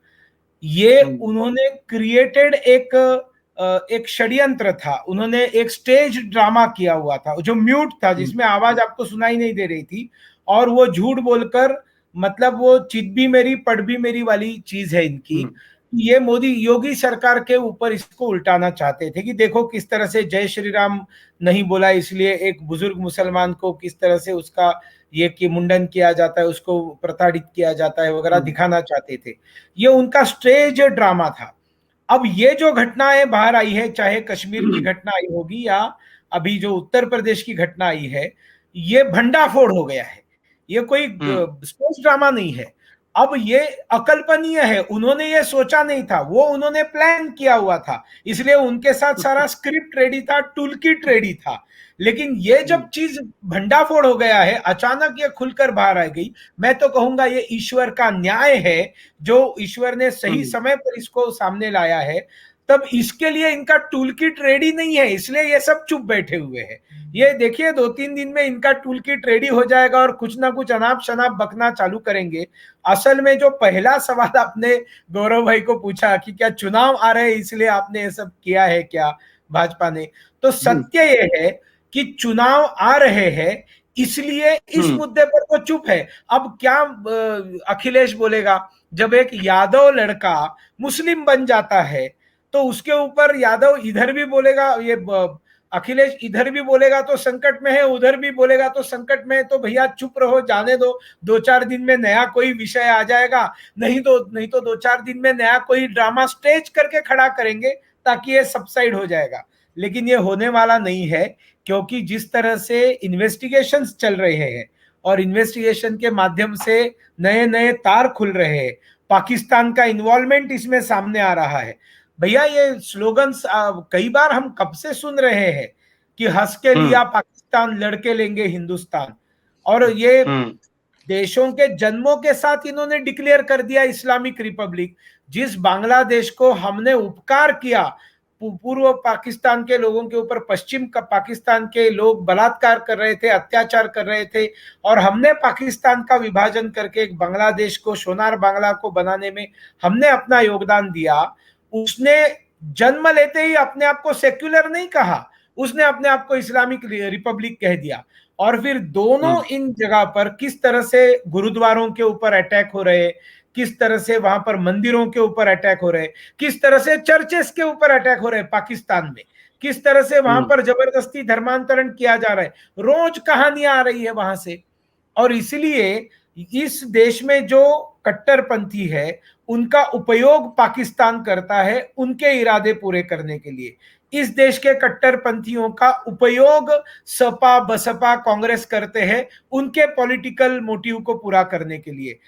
ये उन्होंने क्रिएटेड एक षड्यंत्र था, उन्होंने एक स्टेज ड्रामा किया हुआ था जो म्यूट था, जिसमें आवाज आपको सुनाई नहीं दे रही थी, और वो झूठ बोलकर, मतलब वो चित भी मेरी पढ़ भी मेरी वाली चीज है इनकी। ये मोदी योगी सरकार के ऊपर इसको उल्टाना चाहते थे कि देखो किस तरह से जय श्री राम नहीं बोला, इसलिए एक बुजुर्ग मुसलमान को किस तरह से उसका ये कि मुंडन किया जाता है, उसको प्रताड़ित किया जाता है वगैरह दिखाना चाहते थे। ये उनका स्टेज ड्रामा था। अब ये जो घटनाएं बाहर आई है, चाहे कश्मीर की घटना आई होगी या अभी जो उत्तर प्रदेश की घटना आई है, ये भंडाफोड़ हो गया है, ये कोई स्टेज ड्रामा नहीं है। अब ये अकल्पनीय है, उन्होंने ये सोचा नहीं था, वो उन्होंने प्लान किया हुआ था, इसलिए उनके साथ सारा स्क्रिप्ट रेडी था, टूल किट रेडी था। लेकिन ये जब चीज भंडाफोड़ हो गया है, अचानक ये खुलकर बाहर आ गई, मैं तो कहूंगा ये ईश्वर का न्याय है, जो ईश्वर ने सही समय पर इसको सामने लाया है। तब इसके लिए इनका टूल किट रेडी नहीं है, इसलिए ये सब चुप बैठे हुए हैं। ये देखिए 2-3 दिन में इनका टूल किट रेडी हो जाएगा और कुछ ना कुछ अनाप शनाप बकना चालू करेंगे। असल में जो पहला सवाल आपने गौरव भाई को पूछा कि क्या चुनाव आ रहे हैं इसलिए आपने ये सब किया है क्या भाजपा ने, तो सत्य ये है कि चुनाव आ रहे हैं इसलिए इस मुद्दे पर वो चुप है। अब क्या अखिलेश बोलेगा? जब एक यादव लड़का मुस्लिम बन जाता है तो उसके ऊपर यादव इधर भी बोलेगा, ये अखिलेश इधर भी बोलेगा तो संकट में है, उधर भी बोलेगा तो संकट में है, तो भैया चुप रहो, जाने दो, 2-4 दिन में नया कोई विषय आ जाएगा, नहीं तो 2-4 दिन में नया कोई ड्रामा स्टेज करके खड़ा करेंगे ताकि ये सबसाइड हो जाएगा। लेकिन ये होने वाला नहीं है, क्योंकि जिस तरह से इन्वेस्टिगेशंस चल रहे हैं और इन्वेस्टिगेशन के माध्यम से नए नए तार खुल रहे हैं, पाकिस्तान का इन्वॉल्वमेंट इसमें सामने आ रहा है। भैया ये स्लोगन्स कई बार हम कब से सुन रहे हैं कि हंस के लिया पाकिस्तान, लड़के लेंगे हिंदुस्तान, और ये देशों के जन्मों के साथ इन्होंने डिक्लेयर कर दिया इस्लामिक रिपब्लिक। जिस बांग्लादेश को हमने उपकार किया, पूर्व पाकिस्तान के लोगों के ऊपर पश्चिम का पाकिस्तान के लोग बलात्कार कर रहे थे, अत्याचार कर रहे थे, और हमने पाकिस्तान का विभाजन करके एक बांग्लादेश को, सोनार बांग्ला को बनाने में हमने अपना योगदान दिया। उसने जन्म लेते ही अपने आप को सेक्युलर नहीं कहा, उसने अपने आप को इस्लामिक रिपब्लिक कह दिया। और फिर दोनों इन जगह पर किस तरह से गुरुद्वारों के ऊपर अटैक हो रहे, किस तरह से वहां पर मंदिरों के ऊपर अटैक हो रहे, किस तरह से चर्चेस के ऊपर अटैक हो रहे पाकिस्तान में, किस तरह से वहां पर जबरदस्ती धर्मांतरण किया जा रहा है, रोज कहानियां आ रही है वहां से। और इसलिए इस देश में जो कट्टरपंथी है उनका उपयोग पाकिस्तान करता है उनके इरादे पूरे करने के लिए। इस देश के कट्टरपंथियों का उपयोग सपा, बसपा, कांग्रेस करते हैं उनके पॉलिटिकल मोटिव को पूरा करने के लिए।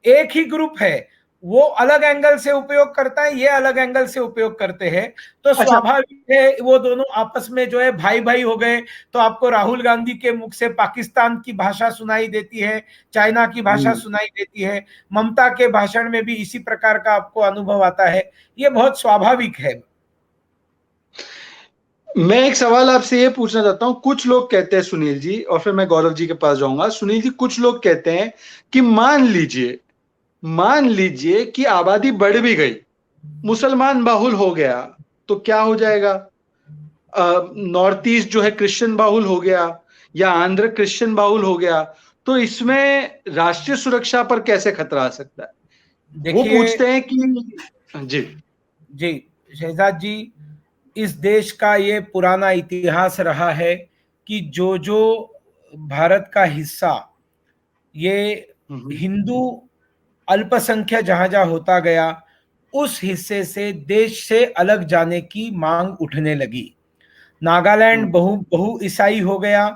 एक ही ग्रुप है, वो अलग एंगल से उपयोग करता है, ये अलग एंगल से उपयोग करते हैं, तो स्वाभाविक है वो दोनों आपस में जो है भाई भाई हो गए। तो आपको राहुल गांधी के मुख से पाकिस्तान की भाषा सुनाई देती है, चाइना की भाषा सुनाई देती है, ममता के भाषण में भी इसी प्रकार का आपको अनुभव आता है। ये बहुत स्वाभाविक है। मैं एक सवाल आपसे ये पूछना चाहता हूं, कुछ लोग कहते हैं सुनील जी, और फिर मैं गौरव जी के पास जाऊंगा। सुनील जी, कुछ लोग कहते हैं कि मान लीजिए कि आबादी बढ़ भी गई, मुसलमान बाहुल हो गया, तो क्या हो जाएगा? नॉर्थ ईस्ट जो है क्रिश्चियन बाहुल हो गया, या आंध्र क्रिश्चियन बाहुल हो गया, तो इसमें राष्ट्रीय सुरक्षा पर कैसे खतरा आ सकता है? वो पूछते हैं कि जी शहजाद जी, इस देश का ये पुराना इतिहास रहा है कि जो जो भारत का हिस्सा ये हिंदू अल्पसंख्यक जहां जहां होता गया, उस हिस्से से देश से अलग जाने की मांग उठने लगी। नागालैंड बहु ईसाई हो गया,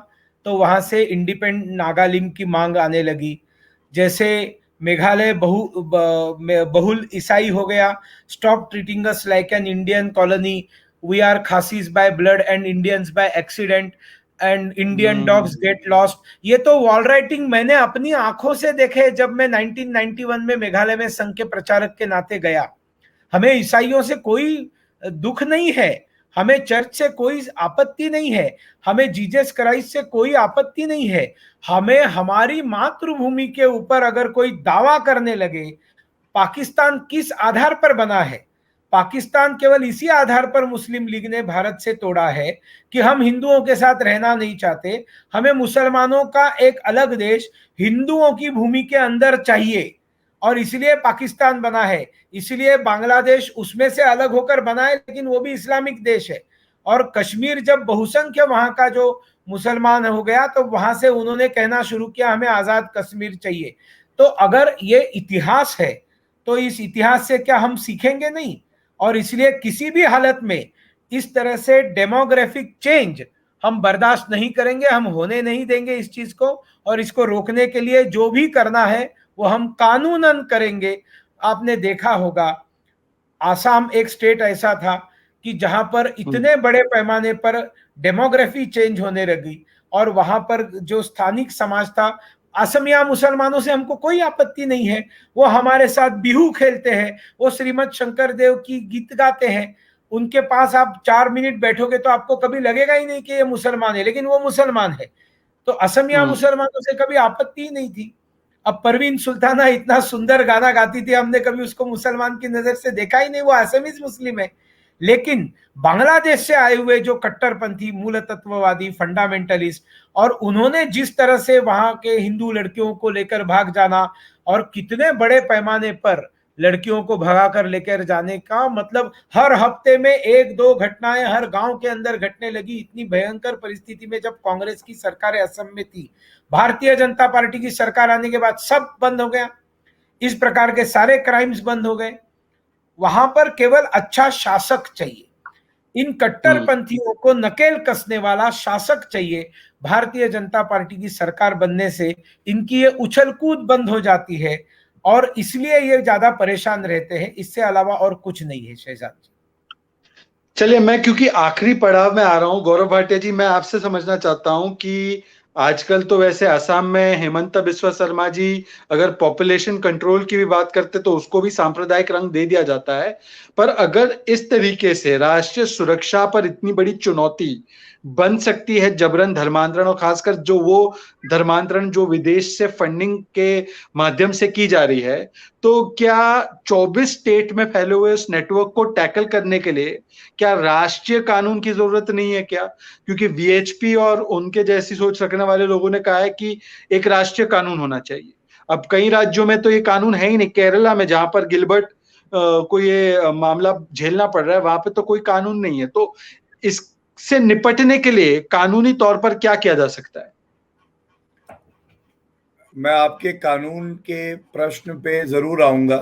तो वहां से इंडिपेंडेंट नागालिंग की मांग आने लगी। जैसे मेघालय बहुल ईसाई हो गया, stop treating us like an Indian colony, we are Khasis by blood and Indians by accident, and Indian dogs get lost. ये तो वॉल राइटिंग मैंने अपनी आंखों से देखे जब मैं 1991 में मेघालय में संघ के प्रचारक के नाते गया। हमें ईसाइयों से कोई दुख नहीं है, हमें चर्च से कोई आपत्ति नहीं है, हमें जीसस क्राइस्ट से कोई आपत्ति नहीं है। हमें हमारी मातृभूमि के ऊपर अगर कोई दावा करने लगे, पाकिस्तान किस आधार पर बना है? पाकिस्तान केवल इसी आधार पर मुस्लिम लीग ने भारत से तोड़ा है कि हम हिंदुओं के साथ रहना नहीं चाहते, हमें मुसलमानों का एक अलग देश हिंदुओं की भूमि के अंदर चाहिए, और इसलिए पाकिस्तान बना है। इसलिए बांग्लादेश उसमें से अलग होकर बना है, लेकिन वो भी इस्लामिक देश है। और कश्मीर जब बहुसंख्य वहां का जो मुसलमान हो गया, तो वहां से उन्होंने कहना शुरू किया हमें आजाद कश्मीर चाहिए। तो अगर ये इतिहास है, तो इस इतिहास से क्या हम सीखेंगे नहीं? और इसलिए किसी भी हालत में इस तरह से डेमोग्राफिक चेंज हम बर्दाश्त नहीं करेंगे, हम होने नहीं देंगे इस चीज को। और इसको रोकने के लिए जो भी करना है वो हम कानूनन करेंगे। आपने देखा होगा, आसाम एक स्टेट ऐसा था कि जहां पर इतने बड़े पैमाने पर डेमोग्राफी चेंज होने लगी, और वहां पर जो स्थानिक समाज था, असमिया मुसलमानों से हमको कोई आपत्ति नहीं है, वो हमारे साथ बिहू खेलते हैं, वो श्रीमद शंकर देव की गीत गाते हैं, उनके पास आप 4 मिनट बैठोगे तो आपको कभी लगेगा ही नहीं कि ये मुसलमान है, लेकिन वो मुसलमान है। तो असमिया मुसलमानों से कभी आपत्ति ही नहीं थी। अब परवीन सुल्ताना इतना सुंदर गाना गाती थी, हमने कभी उसको मुसलमान की नजर से देखा ही नहीं, वो असमीज मुस्लिम है। लेकिन बांग्लादेश से आए हुए जो कट्टरपंथी मूल तत्ववादी फंडामेंटलिस्ट, और उन्होंने जिस तरह से वहां के हिंदू लड़कियों को लेकर भाग जाना, और कितने बड़े पैमाने पर लड़कियों को भगा कर लेकर जाने का, मतलब हर हफ्ते में 1-2 घटनाएं हर गांव के अंदर घटने लगी। इतनी भयंकर परिस्थिति में जब कांग्रेस की सरकार असम में थी, भारतीय जनता पार्टी की सरकार आने के बाद सब बंद हो गया, इस प्रकार के सारे क्राइम्स बंद हो गए। वहां पर केवल अच्छा शासक चाहिए। इन कट्टरपंथियों को नकेल कसने वाला शासक चाहिए। भारतीय जनता पार्टी की सरकार बनने से इनकी ये उछल कूद बंद हो जाती है और इसलिए ये ज्यादा परेशान रहते हैं, इससे अलावा और कुछ नहीं है शहजाद जी। चलिए, मैं क्योंकि आखिरी पड़ाव में आ रहा हूं, गौरव भाटिया जी, मैं आपसे समझना चाहता हूं कि आजकल तो वैसे असम में हेमंत बिस्वा शर्मा जी अगर पॉपुलेशन कंट्रोल की भी बात करते तो उसको भी सांप्रदायिक रंग दे दिया जाता है, पर अगर इस तरीके से राष्ट्रीय सुरक्षा पर इतनी बड़ी चुनौती बन सकती है जबरन धर्मांतरण, और खासकर जो वो धर्मांतरण जो विदेश से फंडिंग के माध्यम से की जा रही है, तो क्या 24 स्टेट में फैले हुए उस नेटवर्क को टैकल करने के लिए क्या राष्ट्रीय कानून की जरूरत नहीं है क्या? क्योंकि वीएचपी और उनके जैसी सोच रखने वाले लोगों ने कहा है कि एक राष्ट्रीय कानून होना चाहिए। अब कई राज्यों में तो ये कानून है ही नहीं। केरला में जहां पर गिलबर्ट को ये मामला झेलना पड़ रहा है, वहां पे तो कोई कानून नहीं है। तो इससे निपटने के लिए कानूनी तौर पर क्या किया जा सकता है? मैं आपके कानून के प्रश्न पे जरूर आऊंगा।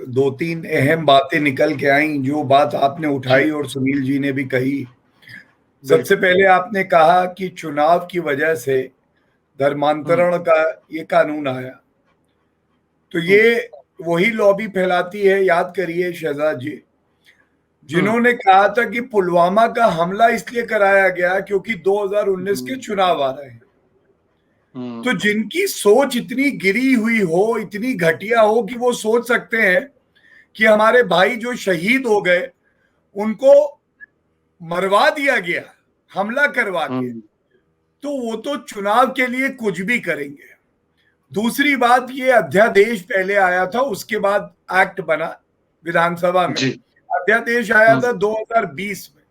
दो तीन अहम बातें निकल के आई, जो बात आपने उठाई और सुनील जी ने भी कही। सबसे पहले आपने कहा कि चुनाव की वजह से धर्मांतरण का ये कानून आया, तो ये वही लॉबी फैलाती है। याद करिए शहजाद जी, जिन्होंने कहा था कि पुलवामा का हमला इसलिए कराया गया क्योंकि 2019 के चुनाव आ रहे हैं। तो जिनकी सोच इतनी गिरी हुई हो, इतनी घटिया हो कि वो सोच सकते हैं कि हमारे भाई जो शहीद हो गए उनको मरवा दिया गया हमला करवा के, तो वो तो चुनाव के लिए कुछ भी करेंगे। दूसरी बात, ये अध्यादेश पहले आया था, उसके बाद एक्ट बना विधानसभा में। अध्यादेश आया था 2020 में,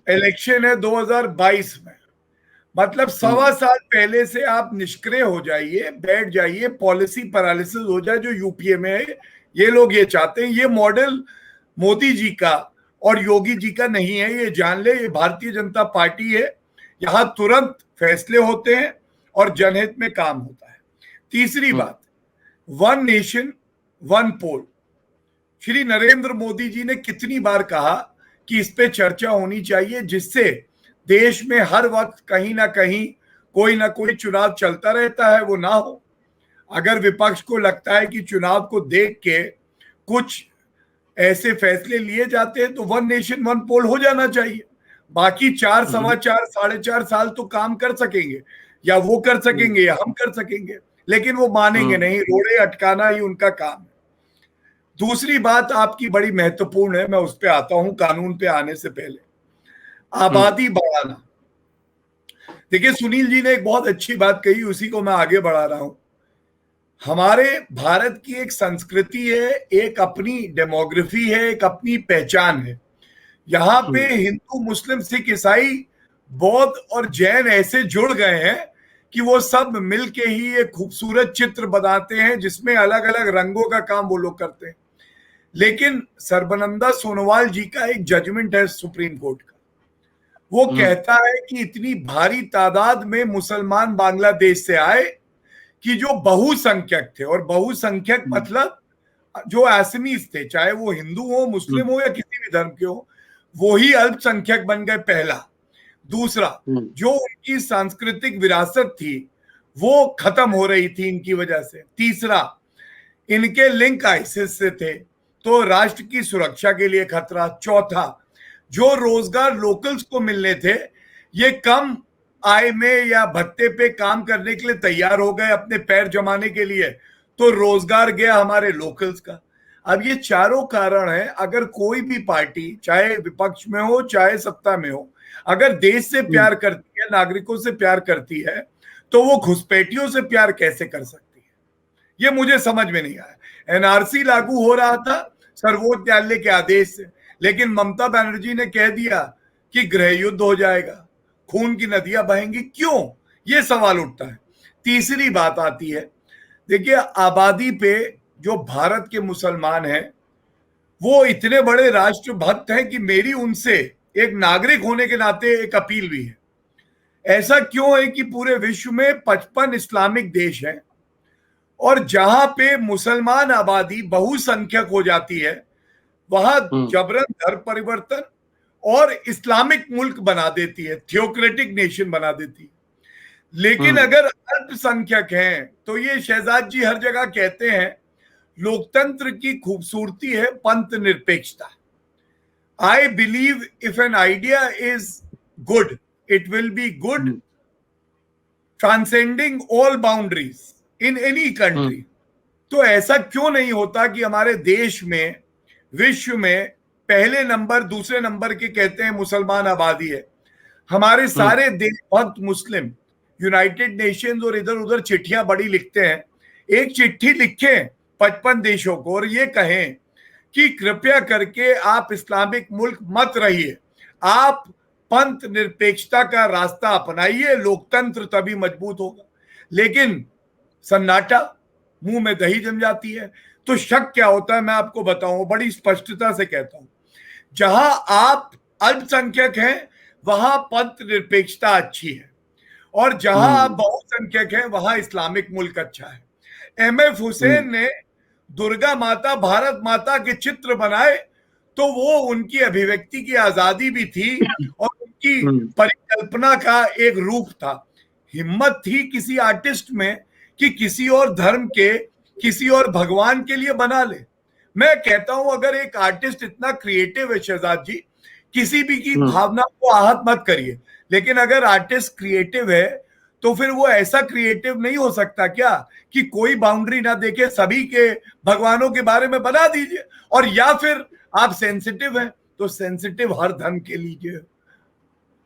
इलेक्शन है 2022 में। मतलब 1.25 साल पहले से आप निष्क्रिय हो जाइए, बैठ जाइए, पॉलिसी पैरालिसिस हो जाए, जो यूपीए में है। ये लोग ये चाहते हैं। ये मॉडल मोदी जी का और योगी जी का नहीं है, ये जान ले। ये भारतीय जनता पार्टी है, यहां तुरंत फैसले होते हैं और जनहित में काम होता है। तीसरी बात, वन नेशन वन पोल। श्री नरेंद्र मोदी जी ने कितनी बार कहा कि इस पे चर्चा होनी चाहिए, जिससे देश में हर वक्त कहीं ना कहीं कोई ना कोई चुनाव चलता रहता है, वो ना हो। अगर विपक्ष को लगता है कि चुनाव को देख के कुछ ऐसे फैसले लिए जाते हैं, तो वन नेशन वन पोल हो जाना चाहिए। बाकी 4, 4.25, 4.5 साल तो काम कर सकेंगे, या वो कर सकेंगे या हम कर सकेंगे, लेकिन वो मानेंगे नहीं। रोड़े अटकाना ही उनका काम है। दूसरी बात आपकी बड़ी महत्वपूर्ण है, मैं उस पर आता हूं कानून पे आने से पहले। आबादी बढ़ाना। देखिए, सुनील जी ने एक बहुत अच्छी बात कही, उसी को मैं आगे बढ़ा रहा हूं। हमारे भारत की एक संस्कृति है, एक अपनी डेमोग्राफी है, एक अपनी पहचान है। यहाँ पे हिंदू, मुस्लिम, सिख, ईसाई, बौद्ध और जैन ऐसे जुड़ गए हैं कि वो सब मिलके ही एक खूबसूरत चित्र बनाते हैं, जिसमें अलग अलग रंगों का काम वो लोग करते हैं। लेकिन सर्बानंद सोनोवाल जी का एक जजमेंट है सुप्रीम कोर्ट का, वो कहता है कि इतनी भारी तादाद में मुसलमान बांग्लादेश से आए कि जो बहुसंख्यक थे, और बहुसंख्यक मतलब जो एसमीज थे, चाहे वो हिंदू हो, मुस्लिम हो या किसी भी धर्म के हो, वो ही अल्पसंख्यक बन गए, पहला। दूसरा, जो उनकी सांस्कृतिक विरासत थी वो खत्म हो रही थी इनकी वजह से। तीसरा, इनके लिंक आईसिस से थे, तो राष्ट्र की सुरक्षा के लिए खतरा। चौथा, जो रोजगार लोकल्स को मिलने थे, ये कम आय में या भत्ते पे काम करने के लिए तैयार हो गए अपने पैर जमाने के लिए, तो रोजगार गया हमारे लोकल्स का। अब ये चारों कारण है। अगर कोई भी पार्टी, चाहे विपक्ष में हो चाहे सत्ता में हो, अगर देश से प्यार करती है, नागरिकों से प्यार करती है, तो वो घुसपैठियों से प्यार कैसे कर सकती है, ये मुझे समझ में नहीं आया। एनआरसी लागू हो रहा था सर्वोच्च न्यायालय के आदेश से, लेकिन ममता बनर्जी ने कह दिया कि गृह युद्ध हो जाएगा, खून की नदियां बहेंगी। क्यों, ये सवाल उठता है। तीसरी बात आती है, देखिए, आबादी पे जो भारत के मुसलमान हैं, वो इतने बड़े राष्ट्रभक्त हैं कि मेरी उनसे एक नागरिक होने के नाते एक अपील भी है। ऐसा क्यों है कि पूरे विश्व में 55 इस्लामिक देश हैं, और जहां पे मुसलमान आबादी बहुसंख्यक हो जाती है, वहां जबरन धर्म परिवर्तन और इस्लामिक मुल्क बना देती है, थियोक्रेटिक नेशन बना देती है। लेकिन अगर अल्पसंख्यक हैं तो ये शहजाद जी हर जगह कहते हैं लोकतंत्र की खूबसूरती है पंथ निरपेक्षता। I believe if an idea is good it will be good transcending all boundaries in any country. तो ऐसा क्यों नहीं होता कि हमारे देश में, विश्व में पहले नंबर दूसरे नंबर के कहते हैं मुसलमान आबादी है, हमारे सारे देशभक्त मुस्लिम यूनाइटेड नेशंस और इधर उधर चिट्ठियां बड़ी लिखते हैं, एक चिट्ठी लिखें 55 देशों को और ये कहें कि कृपया करके आप इस्लामिक मुल्क मत रहिए, आप पंथ निरपेक्षता का रास्ता अपनाइए, लोकतंत्र तभी मजबूत होगा। लेकिन सन्नाटा, मुंह में दही जम जाती है। तो शक क्या होता है मैं आपको बताऊं, बड़ी स्पष्टता से कहता हूं, जहां आप अल्पसंख्यक हैं वहां पंथ निरपेक्षता अच्छी है, और जहां आप बहुसंख्यक हैं वहां इस्लामिक मुल्क अच्छा है। MF हुसैन ने दुर्गा माता, भारत माता के चित्र बनाए तो वो उनकी अभिव्यक्ति की आजादी भी थी और उनकी परिकल्पना का एक रूप था। हिम्मत थी किसी आर्टिस्ट में कि किसी और धर्म के, किसी और भगवान के लिए बना ले। मैं कहता हूं अगर एक आर्टिस्ट इतना क्रिएटिव है शहजाद जी, किसी भी की भावना को आहत मत करिए, लेकिन अगर आर्टिस्ट क्रिएटिव है तो फिर वो ऐसा क्रिएटिव नहीं हो सकता क्या कि कोई बाउंड्री ना देखे, सभी के भगवानों के बारे में बना दीजिए। और या फिर आप सेंसिटिव हैं तो सेंसिटिव हर धर्म के लीजिए,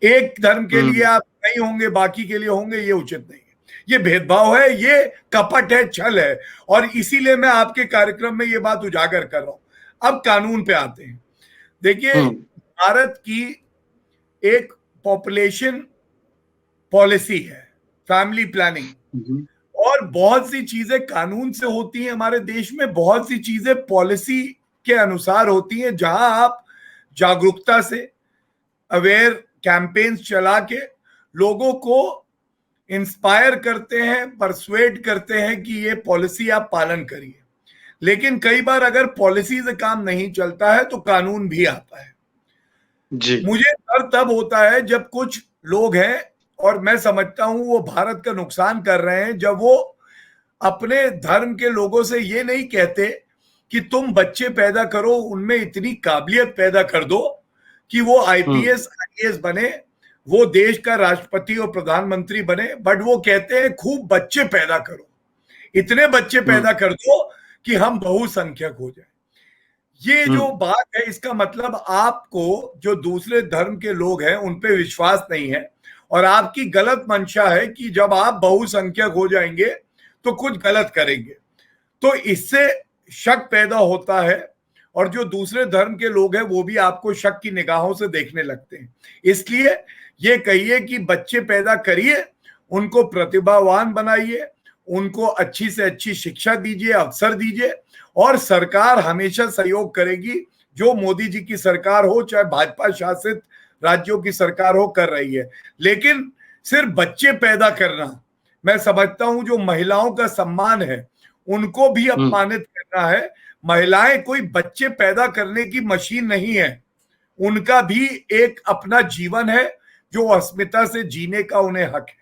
एक धर्म के लिए आप नहीं होंगे बाकी के लिए होंगे, ये उचित नहीं है। ये भेदभाव है, ये कपट है, छल है, और इसीलिए मैं आपके कार्यक्रम में ये बात उजागर कर रहा हूं। अब कानून पे आते हैं। देखिए, भारत की एक पॉपुलेशन पॉलिसी है, फैमिली प्लानिंग, और बहुत सी चीजें कानून से होती हैं हमारे देश में, बहुत सी चीजें पॉलिसी के अनुसार होती हैं, जहां आप जागरूकता से अवेयर कैंपेन्स चला के लोगों को इंस्पायर करते हैं, परसुएड करते हैं कि ये पॉलिसी आप पालन करिए। लेकिन कई बार अगर पॉलिसी से काम नहीं चलता है तो कानून भी आता है जी। मुझे डर तब होता है जब कुछ लोग हैं, और मैं समझता हूं वो भारत का नुकसान कर रहे हैं, जब वो अपने धर्म के लोगों से ये नहीं कहते कि तुम बच्चे पैदा करो, उनमें इतनी काबिलियत पैदा कर दो कि वो IPS IAS बने, वो देश का राष्ट्रपति और प्रधानमंत्री बने, बट वो कहते हैं खूब बच्चे पैदा करो, इतने बच्चे पैदा कर दो कि हम बहुसंख्यक हो जाए। ये जो बात है, इसका मतलब आपको जो दूसरे धर्म के लोग हैं उन पे विश्वास नहीं है, और आपकी गलत मंशा है कि जब आप बहुसंख्यक हो जाएंगे तो कुछ गलत करेंगे। तो इससे शक पैदा होता है, और जो दूसरे धर्म के लोग हैं वो भी आपको शक की निगाहों से देखने लगते हैं। इसलिए ये कहिए कि बच्चे पैदा करिए, उनको प्रतिभावान बनाइए, उनको अच्छी से अच्छी शिक्षा दीजिए, अवसर दीजिए, और सरकार हमेशा सहयोग करेगी। जो मोदी जी की सरकार हो, चाहे भाजपा शासित राज्यों की सरकार हो, कर रही है। लेकिन सिर्फ बच्चे पैदा करना, मैं समझता हूं जो महिलाओं का सम्मान है उनको भी अपमानित करना है। महिलाएं कोई बच्चे पैदा करने की मशीन नहीं है, उनका भी एक अपना जीवन है जो अस्मिता से जीने का उन्हें हक है।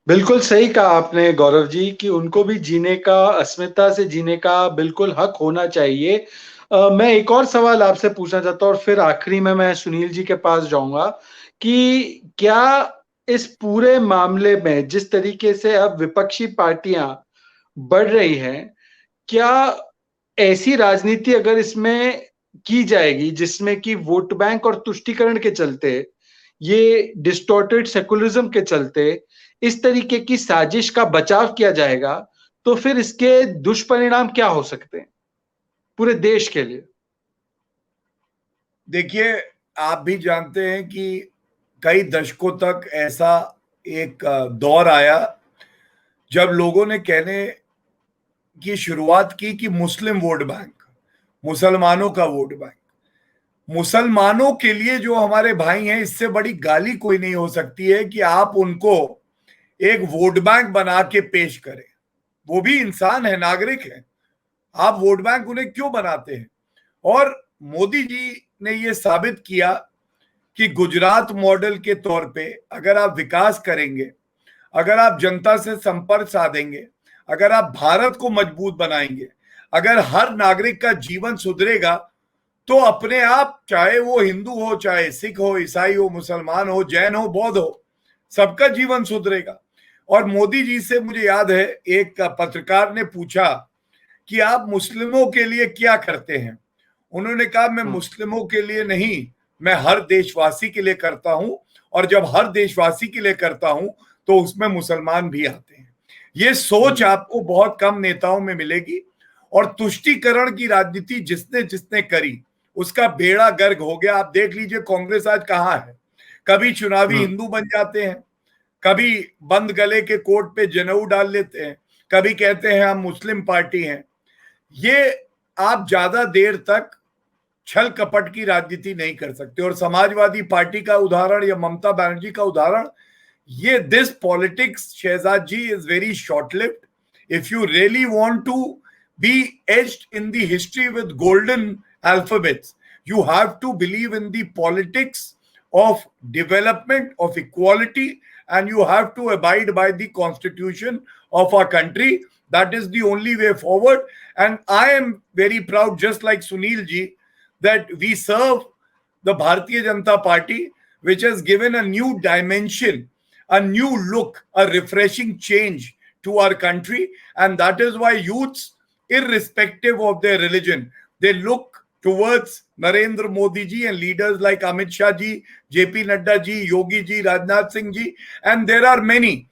बिल्कुल सही कहा आपने गौरव जी कि उनको भी जीने का, अस्मिता से जीने का बिल्कुल हक होना चाहिए। मैं एक और सवाल आपसे पूछना चाहता हूं और फिर आखिरी में मैं सुनील जी के पास जाऊंगा कि क्या इस पूरे मामले में जिस तरीके से अब विपक्षी पार्टियां बढ़ रही हैं, क्या ऐसी राजनीति अगर इसमें की जाएगी जिसमें कि वोट बैंक और तुष्टीकरण के चलते, ये डिस्टॉर्टेड सेकुलरिज्म के चलते इस तरीके की साजिश का बचाव किया जाएगा, तो फिर इसके दुष्परिणाम क्या हो सकते हैं पूरे देश के लिए? देखिए, आप भी जानते हैं कि कई दशकों तक ऐसा एक दौर आया जब लोगों ने कहने की शुरुआत की कि मुस्लिम वोट बैंक, मुसलमानों का वोट बैंक। मुसलमानों के लिए जो हमारे भाई हैं, इससे बड़ी गाली कोई नहीं हो सकती है कि आप उनको एक वोट बैंक बना के पेश करें। वो भी इंसान है, नागरिक है, आप वोट बैंक उन्हें क्यों बनाते हैं? और मोदी जी ने ये साबित किया कि गुजरात मॉडल के तौर पे अगर आप विकास करेंगे, अगर आप जनता से संपर्क साधेंगे, अगर आप भारत को मजबूत बनाएंगे, अगर हर नागरिक का जीवन सुधरेगा, तो अपने आप, चाहे वो हिंदू हो, चाहे सिख हो, ईसाई हो, मुसलमान हो, जैन हो, बौद्ध हो, सबका जीवन सुधरेगा। और मोदी जी से मुझे याद है एक पत्रकार ने पूछा कि आप मुस्लिमों के लिए क्या करते हैं। उन्होंने कहा मैं मुस्लिमों के लिए नहीं, मैं हर देशवासी के लिए करता हूं, और जब हर देशवासी के लिए करता हूं तो उसमें मुसलमान भी आते हैं। ये सोच आपको बहुत कम नेताओं में मिलेगी। और तुष्टीकरण की राजनीति जिसने जिसने करी उसका बेड़ा गर्क हो गया। आप देख लीजिए कांग्रेस आज कहां है। कभी चुनावी हिंदू बन जाते हैं, कभी बंद गले के कोट पे जनेऊ डाल लेते हैं, कभी कहते हैं हम मुस्लिम पार्टी हैं। ये आप ज्यादा देर तक छल कपट की राजनीति नहीं कर सकते। और समाजवादी पार्टी का उदाहरण या ममता बनर्जी का उदाहरण, ये this politics Shahzad ji is very short lived. If you really want to be etched in the history with golden alphabets, you have to believe in the politics of development, of equality, and you have to abide by the constitution of our country. That is the only way forward. And I am very proud, just like Sunil ji, that we serve the Bharatiya Janata Party, which has given a new dimension, a new look, a refreshing change to our country. And that is why youths, irrespective of their religion, they look towards Narendra Modi ji and leaders like Amit Shah ji, JP Nadda ji, Yogi ji, Rajnath Singh ji, and there are many.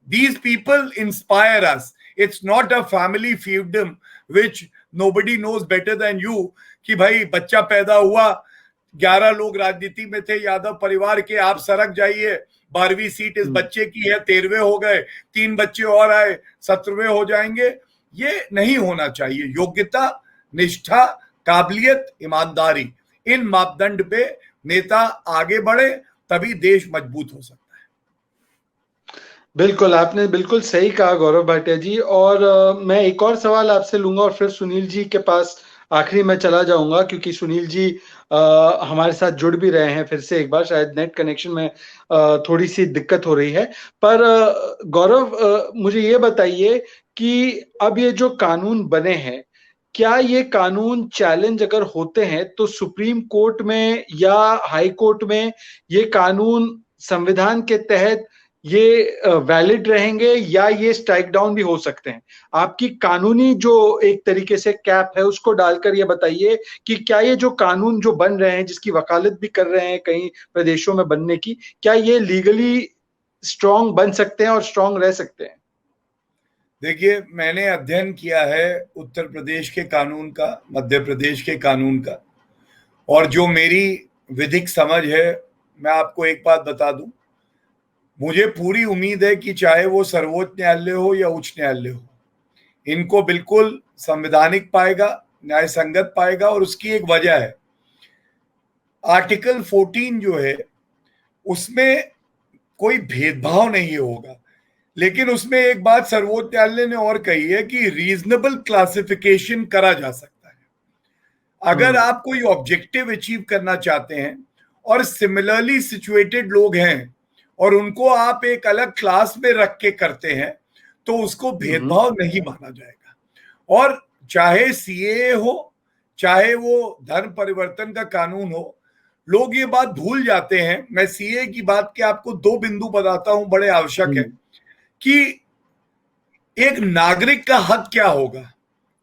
These people inspire us. It's not a family fiefdom which nobody knows better than you कि भाई बच्चा पैदा हुआ, 11 लोग राजनीति में थे यादव परिवार के, आप सड़क जाइए, 12वीं सीट इस बच्चे की है, 13वें हो गए, 3 बच्चे और आए, 17वें हो जाएंगे। ये नहीं होना चाहिए। योग्यता, निष्ठा, काबिलियत, ईमानदारी, इन मापदंड पे नेता आगे बढ़े तभी देश मजबूत हो सकता है। बिल्कुल, आपने बिल्कुल सही कहा गौरव भाटिया जी। और मैं एक और सवाल आपसे लूंगा और फिर सुनील जी के पास आखिरी में चला जाऊंगा, क्योंकि सुनील जी हमारे साथ जुड़ भी रहे हैं फिर से एक बार, शायद नेट कनेक्शन में थोड़ी सी दिक्कत हो रही है। पर गौरव, मुझे ये बताइए कि अब ये जो कानून बने हैं, क्या ये कानून चैलेंज अगर होते हैं तो सुप्रीम कोर्ट में या हाई कोर्ट में ये कानून संविधान के तहत ये वैलिड रहेंगे या ये स्ट्राइक डाउन भी हो सकते हैं? आपकी कानूनी जो एक तरीके से कैप है उसको डालकर ये बताइए कि क्या ये जो कानून जो बन रहे हैं, जिसकी वकालत भी कर रहे हैं कई प्रदेशों में बनने की, क्या ये लीगली स्ट्रांग बन सकते हैं और स्ट्रांग रह सकते हैं? देखिए, मैंने अध्ययन किया है उत्तर प्रदेश के कानून का, मध्य प्रदेश के कानून का, और जो मेरी विधिक समझ है, मैं आपको एक बात बता दूं, मुझे पूरी उम्मीद है कि चाहे वो सर्वोच्च न्यायालय हो या उच्च न्यायालय हो, इनको बिल्कुल संवैधानिक पाएगा, न्याय संगत पाएगा। और उसकी एक वजह है, आर्टिकल 14 जो है उसमें कोई भेदभाव नहीं होगा। लेकिन उसमें एक बात सर्वोच्च न्यायालय ने और कही है कि रीजनेबल क्लासिफिकेशन करा जा सकता है। अगर आप कोई ऑब्जेक्टिव अचीव करना चाहते हैं और सिमिलरली सिचुएटेड लोग हैं और उनको आप एक अलग क्लास में रख के करते हैं, तो उसको भेदभाव नहीं माना जाएगा। और चाहे सीएए हो, चाहे वो धर्म परिवर्तन का कानून हो, लोग ये बात भूल जाते हैं। मैं सीएए की बात के आपको 2 बिंदु बताता हूं, बड़े आवश्यक है कि एक नागरिक का हक क्या होगा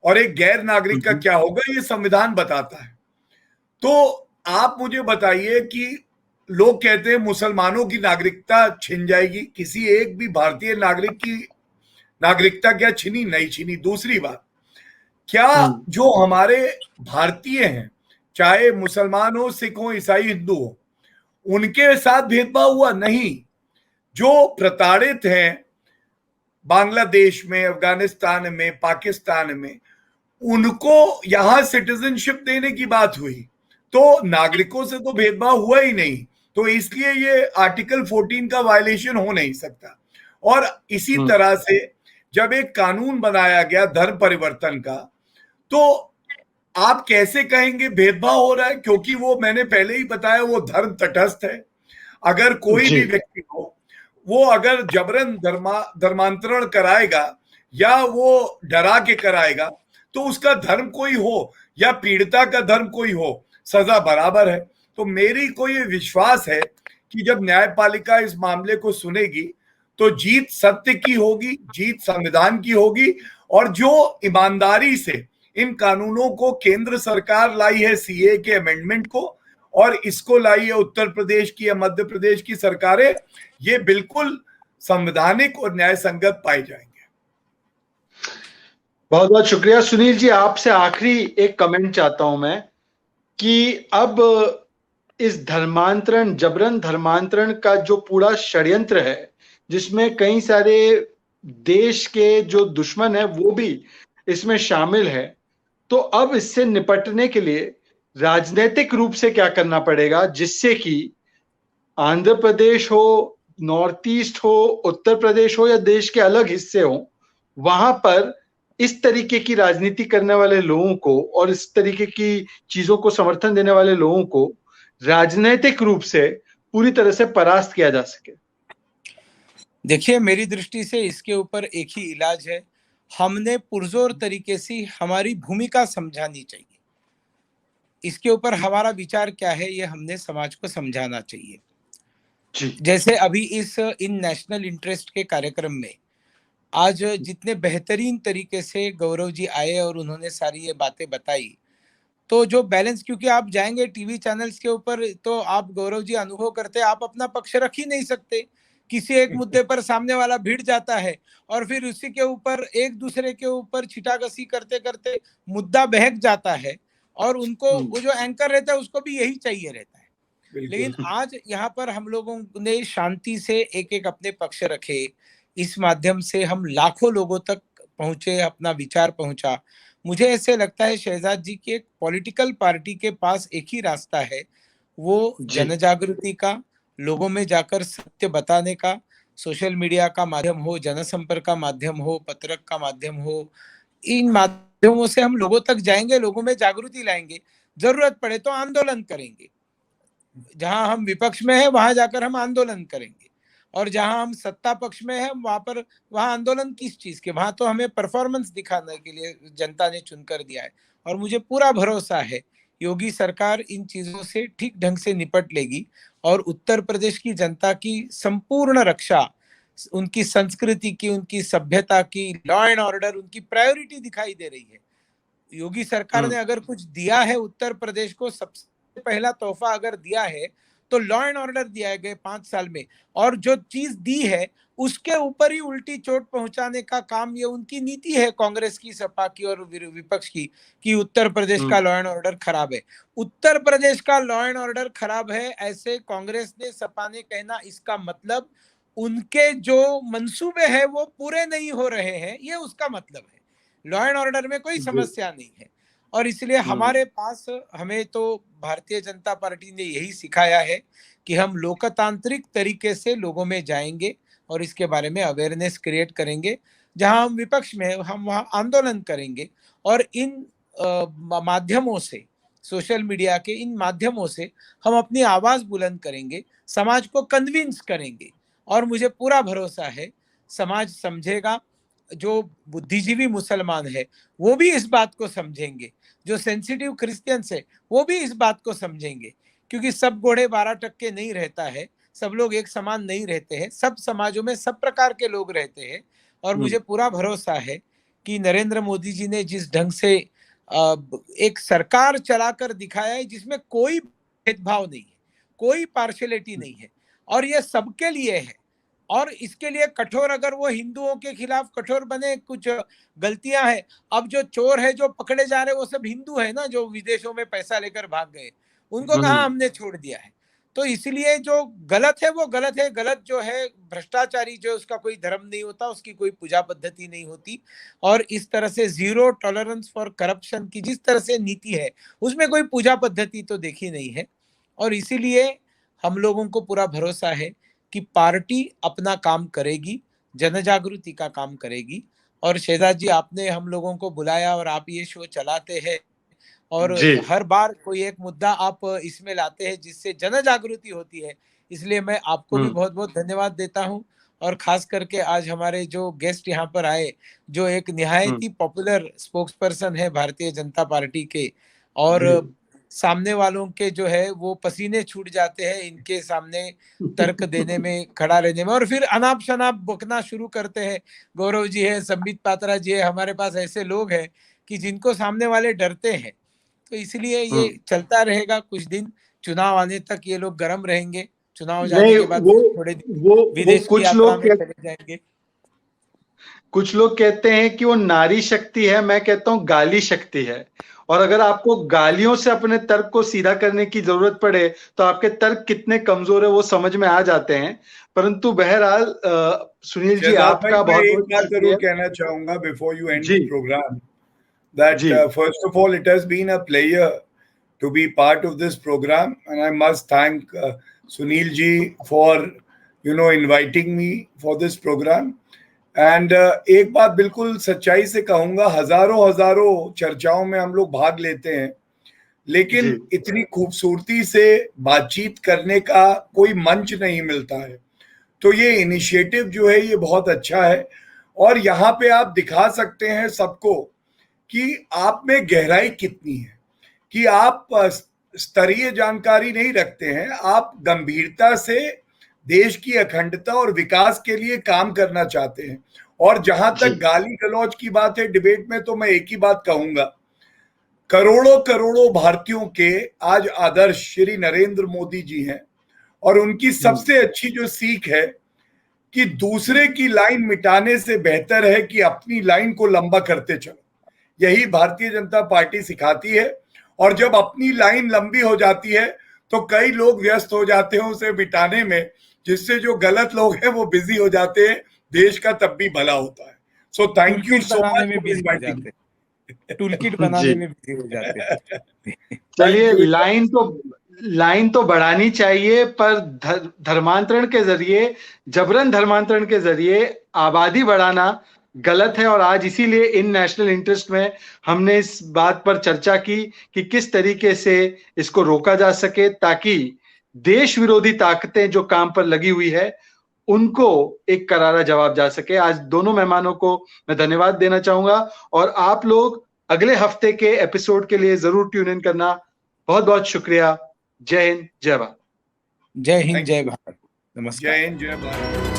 और एक गैर नागरिक का क्या होगा, ये संविधान बताता है। तो आप मुझे बताइए कि लोग कहते हैं मुसलमानों की नागरिकता छिन जाएगी, किसी एक भी भारतीय नागरिक की नागरिकता क्या छिनी? नहीं छिनी। दूसरी बात, क्या जो हमारे भारतीय हैं, चाहे मुसलमान हो, सिख हो, ईसाई, हिंदू हो, उनके साथ भेदभाव हुआ? नहीं। जो प्रताड़ित हैं बांग्लादेश में, अफगानिस्तान में, पाकिस्तान में, उनको यहां सिटीजनशिप देने की बात हुई, तो नागरिकों से तो भेदभाव हुआ ही नहीं। तो इसलिए ये आर्टिकल 14 का वायलेशन हो नहीं सकता। और इसी तरह से जब एक कानून बनाया गया धर्म परिवर्तन का, तो आप कैसे कहेंगे भेदभाव हो रहा है? क्योंकि वो मैंने पहले ही बताया वो धर्म तटस्थ है। अगर कोई भी व्यक्ति हो, वो अगर जबरन धर्मांतरण कराएगा या वो डरा के कराएगा, तो उसका धर्म कोई हो या पीड़िता का धर्म कोई हो, सजा बराबर है। तो मेरी को ये विश्वास है कि जब न्यायपालिका इस मामले को सुनेगी तो जीत सत्य की होगी, जीत संविधान की होगी। और जो ईमानदारी से इन कानूनों को केंद्र सरकार लाई है, सीए के अमेंडमेंट को, और इसको लाई है उत्तर प्रदेश की या मध्य प्रदेश की सरकारें, ये बिल्कुल संवैधानिक और न्याय संगत पाए जाएंगे। बहुत बहुत शुक्रिया सुनील जी। आपसे आखिरी एक कमेंट चाहता हूं मैं कि अब इस धर्मांतरण, जबरन धर्मांतरण का जो पूरा षड्यंत्र है, जिसमें कई सारे देश के जो दुश्मन है वो भी इसमें शामिल है, तो अब इससे निपटने के लिए राजनीतिक रूप से क्या करना पड़ेगा, जिससे कि आंध्र प्रदेश हो, नॉर्थ ईस्ट हो, उत्तर प्रदेश हो या देश के अलग हिस्से हो, वहां पर इस तरीके की राजनीति करने वाले लोगों को और इस तरीके की चीजों को समर्थन देने वाले लोगों को राजनीतिक रूप से पूरी तरह से परास्त किया जा सके? देखिए, मेरी दृष्टि से इसके ऊपर एक ही इलाज है, हमने पुरजोर तरीके से हमारी भूमिका समझानी चाहिए। इसके ऊपर हमारा विचार क्या है ये हमने समाज को समझाना चाहिए। जैसे अभी इस इन नेशनल इंटरेस्ट के कार्यक्रम में आज जितने बेहतरीन तरीके से गौरव जी आए और उन्होंने सारी ये बातें बताई, तो जो बैलेंस, क्योंकि आप जाएंगे टीवी चैनल्स के ऊपर तो आप गौरव जी अनुभव करते, आप अपना पक्ष रख ही नहीं सकते। किसी एक मुद्दे पर सामने वाला भिड़ जाता है और फिर उसी के ऊपर एक दूसरे के ऊपर छिटाकसी करते करते मुद्दा बहक जाता है और उनको वो जो एंकर रहता है उसको भी यही चाहिए रहता है। लेकिन आज यहाँ पर हम लोगों ने शांति से एक एक अपने पक्ष रखे, इस माध्यम से हम लाखों लोगों तक पहुंचे, अपना विचार पहुंचा। मुझे ऐसे लगता है शहजाद जी की एक पॉलिटिकल पार्टी के पास एक ही रास्ता है, वो जन जागृति का, लोगों में जाकर सत्य बताने का, सोशल मीडिया का माध्यम हो, जनसंपर्क का माध्यम हो, पत्रक का माध्यम हो, इन माध्यमों से हम लोगों तक जाएंगे, लोगों में जागृति लाएंगे। जरूरत पड़े तो आंदोलन करेंगे, जहां हम विपक्ष में है वहां जाकर हम आंदोलन करेंगे, और जहां हम सत्ता पक्ष में है वहां आंदोलन किस चीज के, वहां तो हमें परफॉर्मेंस दिखाने के लिए जनता ने चुनकर दिया है। और मुझे पूरा भरोसा है योगी सरकार इन चीजों से ठीक ढंग से निपट लेगी और उत्तर प्रदेश की जनता की संपूर्ण रक्षा, उनकी संस्कृति की, उनकी सभ्यता की, लॉ एंड ऑर्डर उनकी प्रायोरिटी दिखाई दे रही है। योगी सरकार ने अगर कुछ दिया है उत्तर प्रदेश को, सबसे पहला तोहफा अगर दिया है तो लॉ एंड ऑर्डर दिया है गए 5 साल में, और जो चीज दी है उसके ऊपर ही उल्टी चोट पहुंचाने का काम, ये उनकी नीति है कांग्रेस की, सपा की और विपक्ष की, कि उत्तर प्रदेश का लॉ एंड ऑर्डर खराब है। उत्तर प्रदेश का लॉ एंड ऑर्डर खराब है ऐसे कांग्रेस ने, सपा ने कहना, इसका मतलब उनके जो मंसूबे हैं वो पूरे नहीं हो रहे हैं, ये उसका मतलब है। लॉ एंड ऑर्डर में कोई समस्या नहीं है। और इसलिए हमारे पास, हमें तो भारतीय जनता पार्टी ने यही सिखाया है कि हम लोकतांत्रिक तरीके से लोगों में जाएंगे और इसके बारे में अवेयरनेस क्रिएट करेंगे। जहां हम विपक्ष में हम वहां आंदोलन करेंगे और इन माध्यमों से, सोशल मीडिया के इन माध्यमों से हम अपनी आवाज बुलंद करेंगे, समाज को कन्विंस करेंगे। और मुझे पूरा भरोसा है समाज समझेगा, जो बुद्धिजीवी मुसलमान है वो भी इस बात को समझेंगे, जो सेंसिटिव क्रिश्चियंस है वो भी इस बात को समझेंगे, क्योंकि सब घोड़े 12 टक्के नहीं रहता है, सब लोग एक समान नहीं रहते हैं, सब समाजों में सब प्रकार के लोग रहते हैं। और मुझे पूरा भरोसा है कि नरेंद्र मोदी जी ने जिस ढंग से एक सरकार चलाकर दिखाया है जिसमें कोई भेदभाव नहीं है, कोई पार्शियलिटी नहीं है, और ये सबके लिए है। और इसके लिए कठोर, अगर वो हिंदुओं के खिलाफ कठोर बने, कुछ गलतियां हैं, अब जो चोर है जो पकड़े जा रहे वो सब हिंदू है ना, जो विदेशों में पैसा लेकर भाग गए, उनको कहाँ हमने छोड़ दिया है। तो इसलिए जो गलत है वो गलत है, गलत जो है भ्रष्टाचारी जो, उसका कोई धर्म नहीं होता, उसकी कोई पूजा पद्धति नहीं होती, और इस तरह से जीरो टॉलरेंस फॉर करप्शन की जिस तरह से नीति है उसमें कोई पूजा पद्धति तो देखी नहीं है। और इसीलिए हम लोगों को पूरा भरोसा है कि पार्टी अपना काम करेगी, जन जागृति का काम करेगी। और शहजाद जी, आपने हम लोगों को बुलाया और आप ये शो चलाते हैं, और जी हर बार कोई एक मुद्दा आप इसमें लाते हैं जिससे जन जागृति होती है, इसलिए मैं आपको भी बहुत बहुत धन्यवाद देता हूँ। और खास करके आज हमारे जो गेस्ट यहाँ पर आए, जो एक निहायत ही पॉपुलर स्पोक्स पर्सन है भारतीय जनता पार्टी के, और सामने वालों के जो है वो पसीने छूट जाते हैं इनके सामने तर्क देने में, खड़ा रहने में, और फिर अनाप शनाप बकना शुरू करते हैं। गौरव जी है, संबित पात्रा जी है, हमारे पास ऐसे लोग हैं कि जिनको सामने वाले डरते हैं। तो इसलिए ये चलता रहेगा कुछ दिन, चुनाव आने तक ये लोग गर्म रहेंगे। चुनाव जाने नहीं, के बाद थोड़े दिन वो विदेश की कुछ यात्रा लोग में चले जाएंगे। कुछ लोग कहते हैं कि वो नारी शक्ति है, मैं कहता हूँ गाली शक्ति है। और अगर आपको गालियों से अपने तर्क को सीधा करने की जरूरत पड़े तो आपके तर्क कितने कमजोर है वो समझ में आ जाते हैं। परंतु बहरहाल सुनील जी, शहजाद भाई, आपका मैं बहुत एक बहुत बात जरूर शुक्रिया। कहना चाहूंगा बिफोर यू एंड जी द प्रोग्राम, that जी first of all, it has been a pleasure to be part of this program, and I must thank Sunil ji for inviting me for this program. And एक बात बिल्कुल सच्चाई से कहूंगा, हजारों हजारों चर्चाओं में हम लोग भाग लेते हैं, लेकिन जी इतनी खूबसूरती से बातचीत करने का कोई मंच नहीं मिलता है। तो ये इनिशिएटिव जो है ये बहुत अच्छा है, और यहाँ पे आप दिखा सकते हैं सबको कि आप में गहराई कितनी है, कि आप स्तरीय जानकारी नहीं रखते हैं, आप गंभीरता से देश की अखंडता और विकास के लिए काम करना चाहते हैं। और जहां तक गाली गलौज की बात है डिबेट में, तो मैं एक ही बात कहूंगा, करोड़ों करोड़ों भारतीयों के आज आदर्श श्री नरेंद्र मोदी जी हैं, और उनकी सबसे अच्छी जो सीख है कि दूसरे की लाइन मिटाने से बेहतर है कि अपनी लाइन को लंबा करते चलो। यही भारतीय जनता पार्टी सिखाती है, और जब अपनी लाइन लंबी हो जाती है तो कई लोग व्यस्त हो जाते हैं उसे मिटाने में, जिससे जो गलत लोग हैं वो बिजी हो जाते हैं, देश का तब भी भला होता है। So thank you so much for inviting me. Tool kit बनाने में बिजी हो जाते हैं। चलिए, लाइन तो बढ़ानी चाहिए, पर धर्मांतरण के जरिए, जबरन धर्मांतरण के जरिए आबादी बढ़ाना गलत है। और आज इसीलिए इन नेशनल इंटरेस्ट में हमने इस बात पर चर्चा की कि किस तरीके से इसको रोका जा सके, ताकि देश विरोधी ताकतें जो काम पर लगी हुई है उनको एक करारा जवाब जा सके। आज दोनों मेहमानों को मैं धन्यवाद देना चाहूंगा, और आप लोग अगले हफ्ते के एपिसोड के लिए जरूर ट्यून इन करना। बहुत बहुत शुक्रिया। जय हिंद, जय भारत। जय हिंद, जय भारत। नमस्कार। जय हिंद, जय भारत।